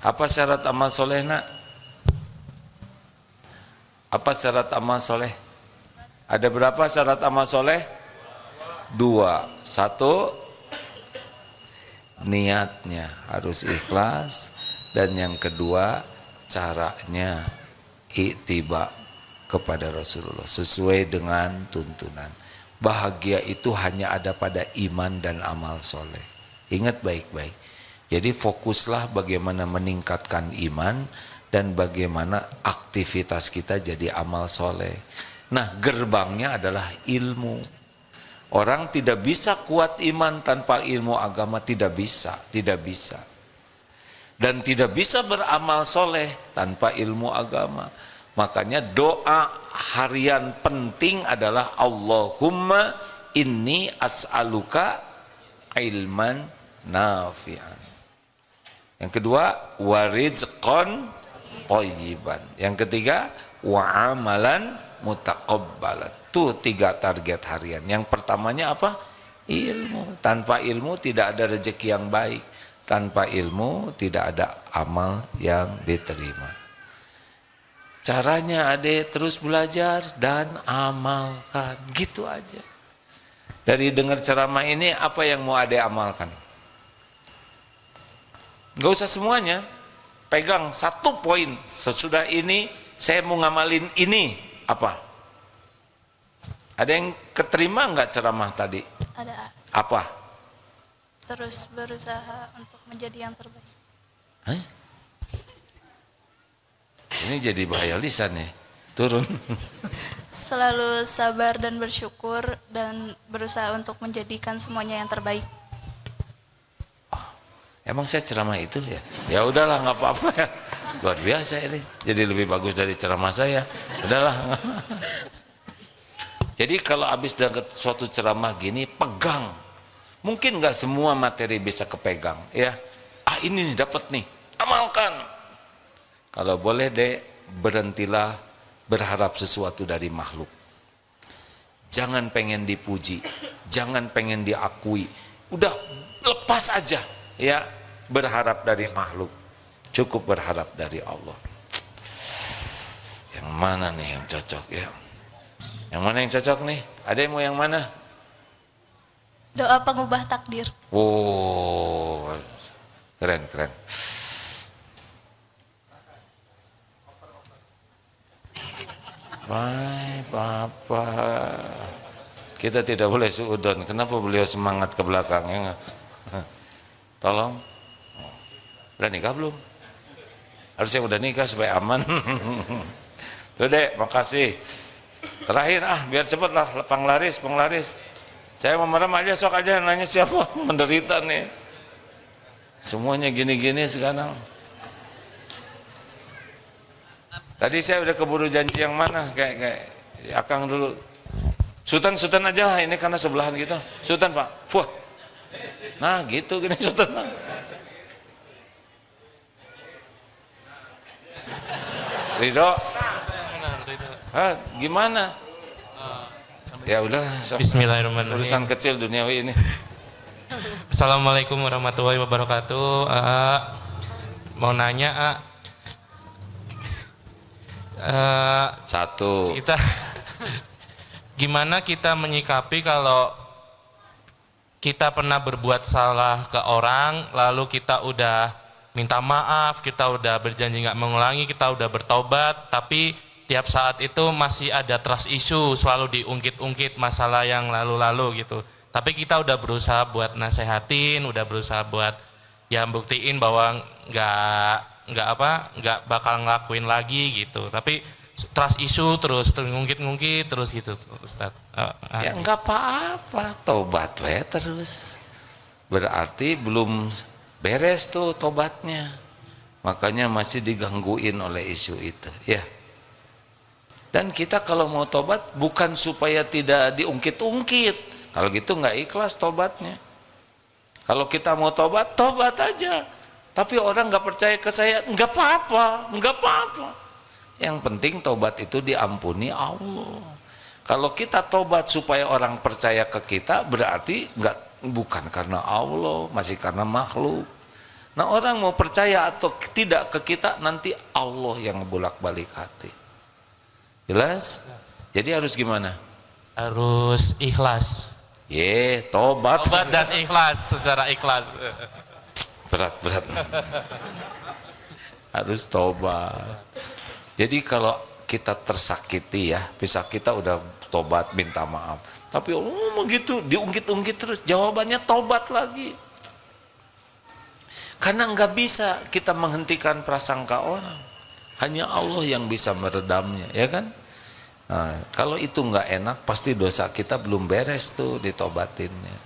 Apa syarat amal soleh nak? Apa syarat amal soleh? Ada berapa syarat amal soleh? 2. 1, niatnya harus ikhlas, dan yang kedua caranya ittiba kepada Rasulullah sesuai dengan tuntunan. Bahagia itu hanya ada pada iman dan amal soleh. Ingat baik-baik. Jadi fokuslah bagaimana meningkatkan iman dan bagaimana aktivitas kita jadi amal soleh. Nah, gerbangnya adalah ilmu. Orang tidak bisa kuat iman tanpa ilmu agama, tidak bisa. Dan tidak bisa beramal soleh tanpa ilmu agama. Makanya doa harian penting adalah Allahumma inni as'aluka ilman nafi'an. Yang kedua, warizqan thayyiban. Yang ketiga, wa amalan mutaqabbalan. Tuh 3 target harian. Yang pertamanya apa? Ilmu. Tanpa ilmu tidak ada rezeki yang baik. Tanpa ilmu tidak ada amal yang diterima. Caranya Ade terus belajar dan amalkan. Gitu aja. Dari dengar ceramah ini apa yang mau Ade amalkan? Gak usah semuanya, pegang satu poin. Sesudah ini saya mau ngamalin ini apa? Ada yang keterima nggak ceramah tadi? Ada. Apa? Terus berusaha untuk menjadi yang terbaik. Hah? Ini jadi bahaya lisan nih. Turun. Selalu sabar dan bersyukur dan berusaha untuk menjadikan semuanya yang terbaik. Emang saya ceramah itu ya? Ya udahlah, nggak apa-apa ya. Luar biasa ini. Jadi lebih bagus dari ceramah saya. Udahlah. Jadi kalau habis dari suatu ceramah gini, pegang. Mungkin nggak semua materi bisa kepegang, ya. Ah ini nih dapat nih, amalkan. Kalau boleh deh, berhentilah berharap sesuatu dari makhluk. Jangan pengen dipuji, jangan pengen diakui. Udah lepas aja, ya. Berharap dari makhluk, cukup berharap dari Allah. Yang mana nih yang cocok ya? Yang mana yang cocok nih? Ada yang mau yang mana? Doa pengubah takdir. Oh, keren, keren. Baik, Bapak. Kita tidak boleh suudon. Kenapa beliau semangat ke belakang? Ya? Tolong. Udah nikah belum? Harusnya udah nikah supaya aman. Tuh dek, makasih. Terakhir biar cepet lah, penglaris. Saya mau merem aja, sok aja nanya siapa menderita nih. Semuanya gini-gini sekarang. Tadi saya udah keburu janji yang mana, kayak Akang dulu. Sultan aja lah, ini karena sebelahan gitu. Sultan Pak, fuh. Nah gitu gini Sultan. Ridho. Gimana? Ya udah. Bismillahirrahmanirrahim. Urusan kecil duniawi ini. Assalamualaikum warahmatullahi wabarakatuh. Mau nanya, Satu. Gimana kita menyikapi kalau kita pernah berbuat salah ke orang, lalu kita udah minta maaf, kita udah berjanji nggak mengulangi, kita udah bertobat, tapi tiap saat itu masih ada trust issue, selalu diungkit-ungkit masalah yang lalu-lalu gitu. Tapi kita udah berusaha buat nasehatin, udah berusaha buat ya buktiin bahwa nggak bakal ngelakuin lagi gitu. Tapi trust issue terus ngungkit terus gitu, Ustaz. Ya nggak apa-apa, tobat we terus. Berarti belum beres tuh tobatnya. Makanya masih digangguin oleh isu itu, ya. Dan kita kalau mau tobat bukan supaya tidak diungkit-ungkit. Kalau gitu nggak ikhlas tobatnya. Kalau kita mau tobat aja. Tapi orang nggak percaya ke saya, nggak apa-apa. Yang penting tobat itu diampuni Allah. Kalau kita tobat supaya orang percaya ke kita, berarti bukan karena Allah, masih karena makhluk. Nah orang mau percaya atau tidak ke kita, nanti Allah yang bolak-balik hati. Jelas? Jadi harus gimana? Harus ikhlas. Tobat Dan ikhlas, secara ikhlas. Berat. Harus tobat. Jadi kalau kita tersakiti ya, bisa kita udah tobat minta maaf, tapi begitu diungkit-ungkit terus, jawabannya tobat lagi. Karena nggak bisa kita menghentikan prasangka orang, hanya Allah yang bisa meredamnya, ya kan? Nah, kalau itu nggak enak, pasti dosa kita belum beres tuh ditobatinnya.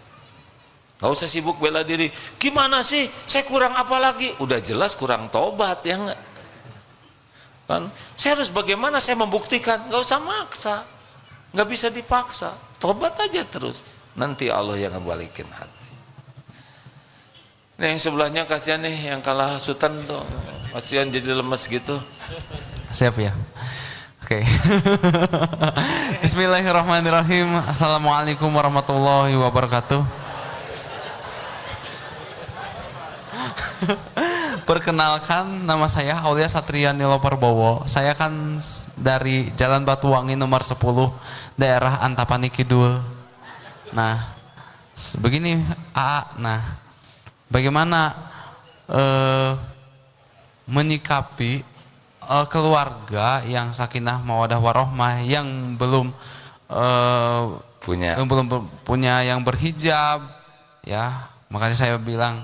Nggak usah sibuk bela diri. Gimana sih? Saya kurang apa lagi? Udah jelas kurang tobat, ya nggak? Kan? Saya harus bagaimana saya membuktikan? Nggak usah maksa, nggak bisa dipaksa. Tobat aja terus. Nanti Allah yang ngebalikin hati. Nih yang sebelahnya kasihan nih, yang kalah Sultan tuh, kasihan jadi lemes gitu. Siap ya. Oke. Bismillahirrahmanirrahim. Assalamualaikum warahmatullahi wabarakatuh. Perkenalkan, nama saya Aulia Satria Niloparbowo. Saya kan dari Jalan Batuwangi nomor 10, daerah Antapani Kidul. Nah, begini AA, nah bagaimana menyikapi keluarga yang sakinah mawadah warohmah yang belum punya yang berhijab, ya makanya saya bilang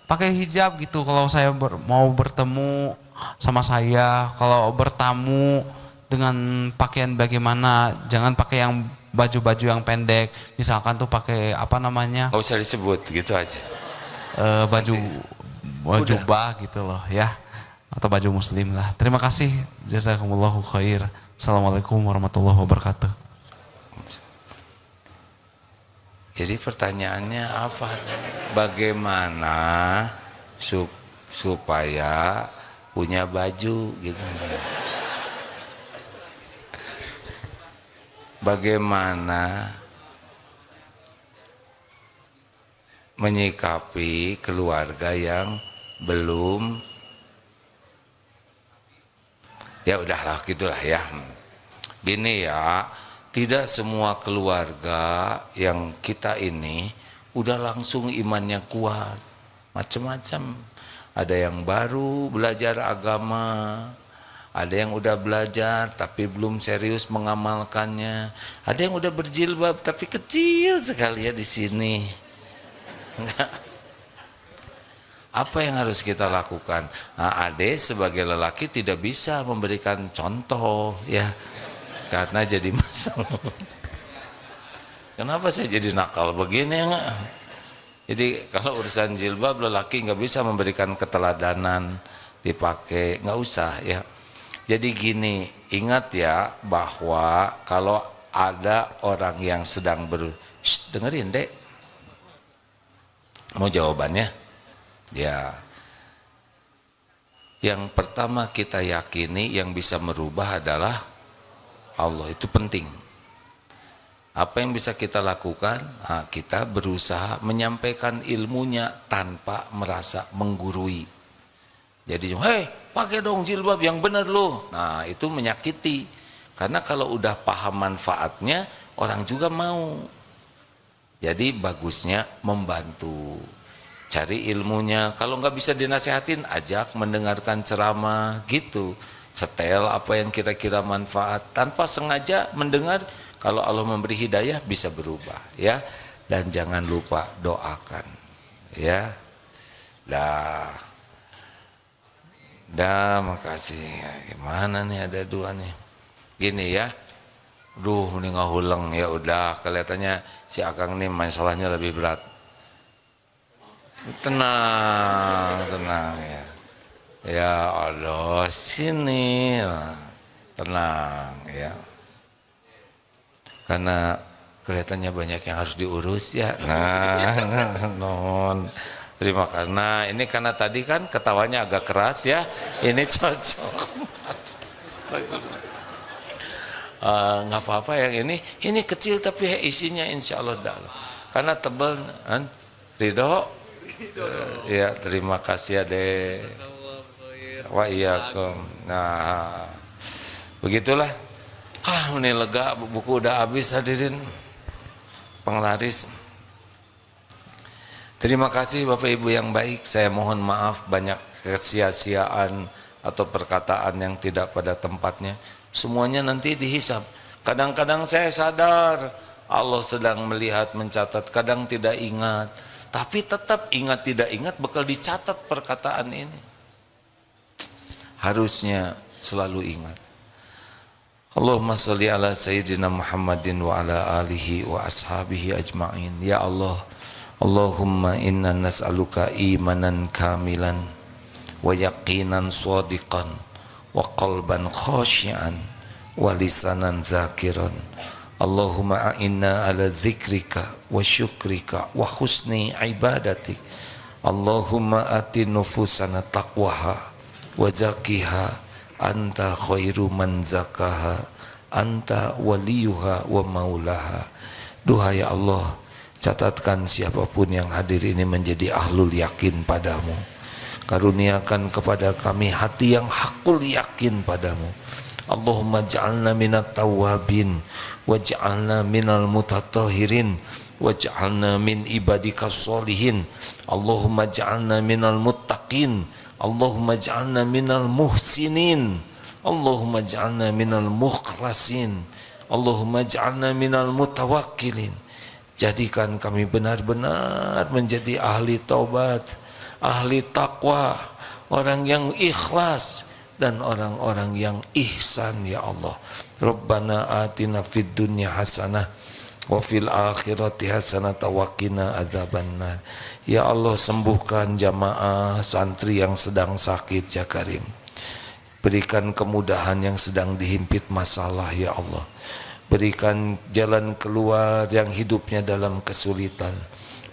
pakai hijab gitu kalau saya mau bertemu sama saya, kalau bertamu dengan pakaian bagaimana, jangan pakai yang baju-baju yang pendek, misalkan tuh pakai apa namanya, nggak usah disebut gitu aja, baju jubah gitu loh ya, atau baju muslim lah. Terima kasih, jazakumullahu khair. Assalamualaikum warahmatullahi wabarakatuh. Jadi pertanyaannya apa? Bagaimana supaya punya baju gitu? Bagaimana menyikapi keluarga yang belum, ya udahlah gitulah ya. Gini ya, tidak semua keluarga yang kita ini udah langsung imannya kuat, macam-macam. Ada yang baru belajar agama, ada yang udah belajar tapi belum serius mengamalkannya, ada yang udah berjilbab tapi kecil sekali ya di sini. Apa yang harus kita lakukan? Nah, Ade sebagai lelaki tidak bisa memberikan contoh ya, karena jadi masalah. Kenapa saya jadi nakal begini ya? Jadi kalau urusan jilbab lelaki nggak bisa memberikan keteladanan dipakai, nggak usah ya. Jadi gini, ingat ya bahwa kalau ada orang yang sedang dengerin dek, mau jawabannya? Ya, yang pertama kita yakini yang bisa merubah adalah Allah, itu penting. Apa yang bisa kita lakukan? Nah, kita berusaha menyampaikan ilmunya tanpa merasa menggurui. Jadi, hei pakai dong jilbab yang benar loh. Nah itu menyakiti. Karena kalau udah paham manfaatnya, orang juga mau. Jadi bagusnya membantu. Cari ilmunya. Kalau nggak bisa dinasehatin, ajak mendengarkan ceramah gitu. Setel apa yang kira-kira manfaat. Tanpa sengaja mendengar, kalau Allah memberi hidayah bisa berubah. Ya. Dan jangan lupa doakan. Ya. Makasih. Gimana nih, ada dua nih. Gini ya. Ini ngahuleng ya udah, kelihatannya si Akang nih masalahnya lebih berat. Tenang ya. Ya Allah, sini. Tenang ya. Karena kelihatannya banyak yang harus diurus ya. Non. Terima kasih. Ini karena tadi kan ketawanya agak keras ya. Ini cocok. Nggak apa-apa yang ini kecil tapi isinya insya Allah dalam. Karena tebal kan. Ridho. Ya terima kasih Ade. Wa iyyakum. Nah begitulah. Ini lega, buku udah habis hadirin penglaris. Terima kasih Bapak Ibu yang baik. Saya mohon maaf banyak kesia-siaan atau perkataan yang tidak pada tempatnya. Semuanya nanti dihisab. Kadang-kadang saya sadar Allah sedang melihat, mencatat, kadang tidak ingat. Tapi tetap ingat tidak ingat bakal dicatat perkataan ini. Harusnya selalu ingat. Allahumma sholli ala sayyidina Muhammadin wa ala alihi wa ashabihi ajma'in. Ya Allah, Allahumma inna nas'aluka imanan kamilan wa yaqinan shadiqan wa qalban khashi'an wa lisanan zakiran. Allahumma a'inna ala dzikrika wa syukrika wa husni ibadatik. Allahumma ati nufusana taqwaha wa zakiha anta khairu man zakaha anta waliyuha wa maulaha. Duhai Allah, catatkan siapapun yang hadir ini menjadi ahlul yakin padamu. Karuniakan kepada kami hati yang hakul yakin padamu. Allahumma ja'alna minat tawabin waj'alna minal mutatahhirin waj'alna min ibadika sholihin. Allahumma ja'alna minal muttaqin. Allahumma ja'alna minal muhsinin. Allahumma ja'alna minal mukhlasin. Allahumma ja'alna minal mutawakkilin. Jadikan kami benar-benar menjadi ahli taubat, ahli takwa, orang yang ikhlas dan orang-orang yang ihsan ya Allah. Rabbana atina fid dunya hasanah wa fil akhirati hasanah wa qina adzabannar. Ya Allah, sembuhkan jamaah santri yang sedang sakit ya Karim. Berikan kemudahan yang sedang dihimpit masalah ya Allah. Berikan jalan keluar yang hidupnya dalam kesulitan.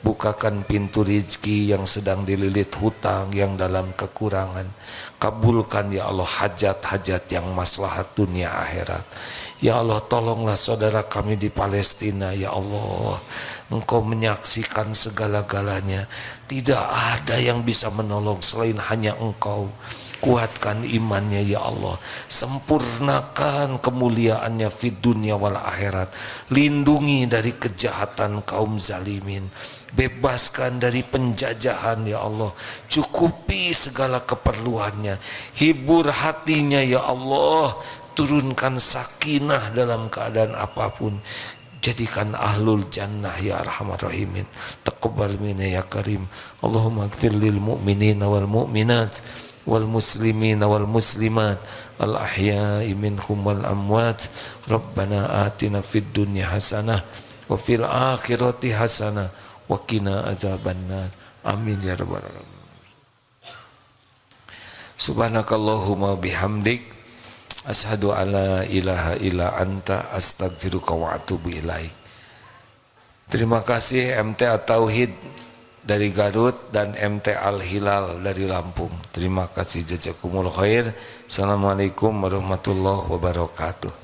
Bukakan pintu rizki yang sedang dililit hutang, yang dalam kekurangan. Kabulkan ya Allah hajat-hajat yang maslahat dunia akhirat. Ya Allah, tolonglah saudara kami di Palestina ya Allah. Engkau menyaksikan segala-galanya. Tidak ada yang bisa menolong selain hanya Engkau. Kuatkan imannya ya Allah, sempurnakan kemuliaannya fid dunia wal akhirat. Lindungi dari kejahatan kaum zalimin, bebaskan dari penjajahan ya Allah. Cukupi segala keperluannya, hibur hatinya ya Allah. Turunkan sakinah dalam keadaan apapun. Jadikan ahlul jannah ya arhamar rahimin. Taqabbal minna ya karim. Allahumma ighfir lil mu'minina wal mu'minat wal muslimin wal muslimat al ahya'i minhum wal amwat. Rabbana atina fid dunya hasanah wa fil akhirati hasanah wa qina adzabannar. Amin ya rabbal alamin. Subhanakallahumma bihamdik asyhadu alla ilaha illa anta astaghfiruka wa atubu ilaik. Terima kasih MT At-Tauhid dari Garut dan MT Al-Hilal dari Lampung. Terima kasih, jazakumul khair. Assalamualaikum warahmatullahi wabarakatuh.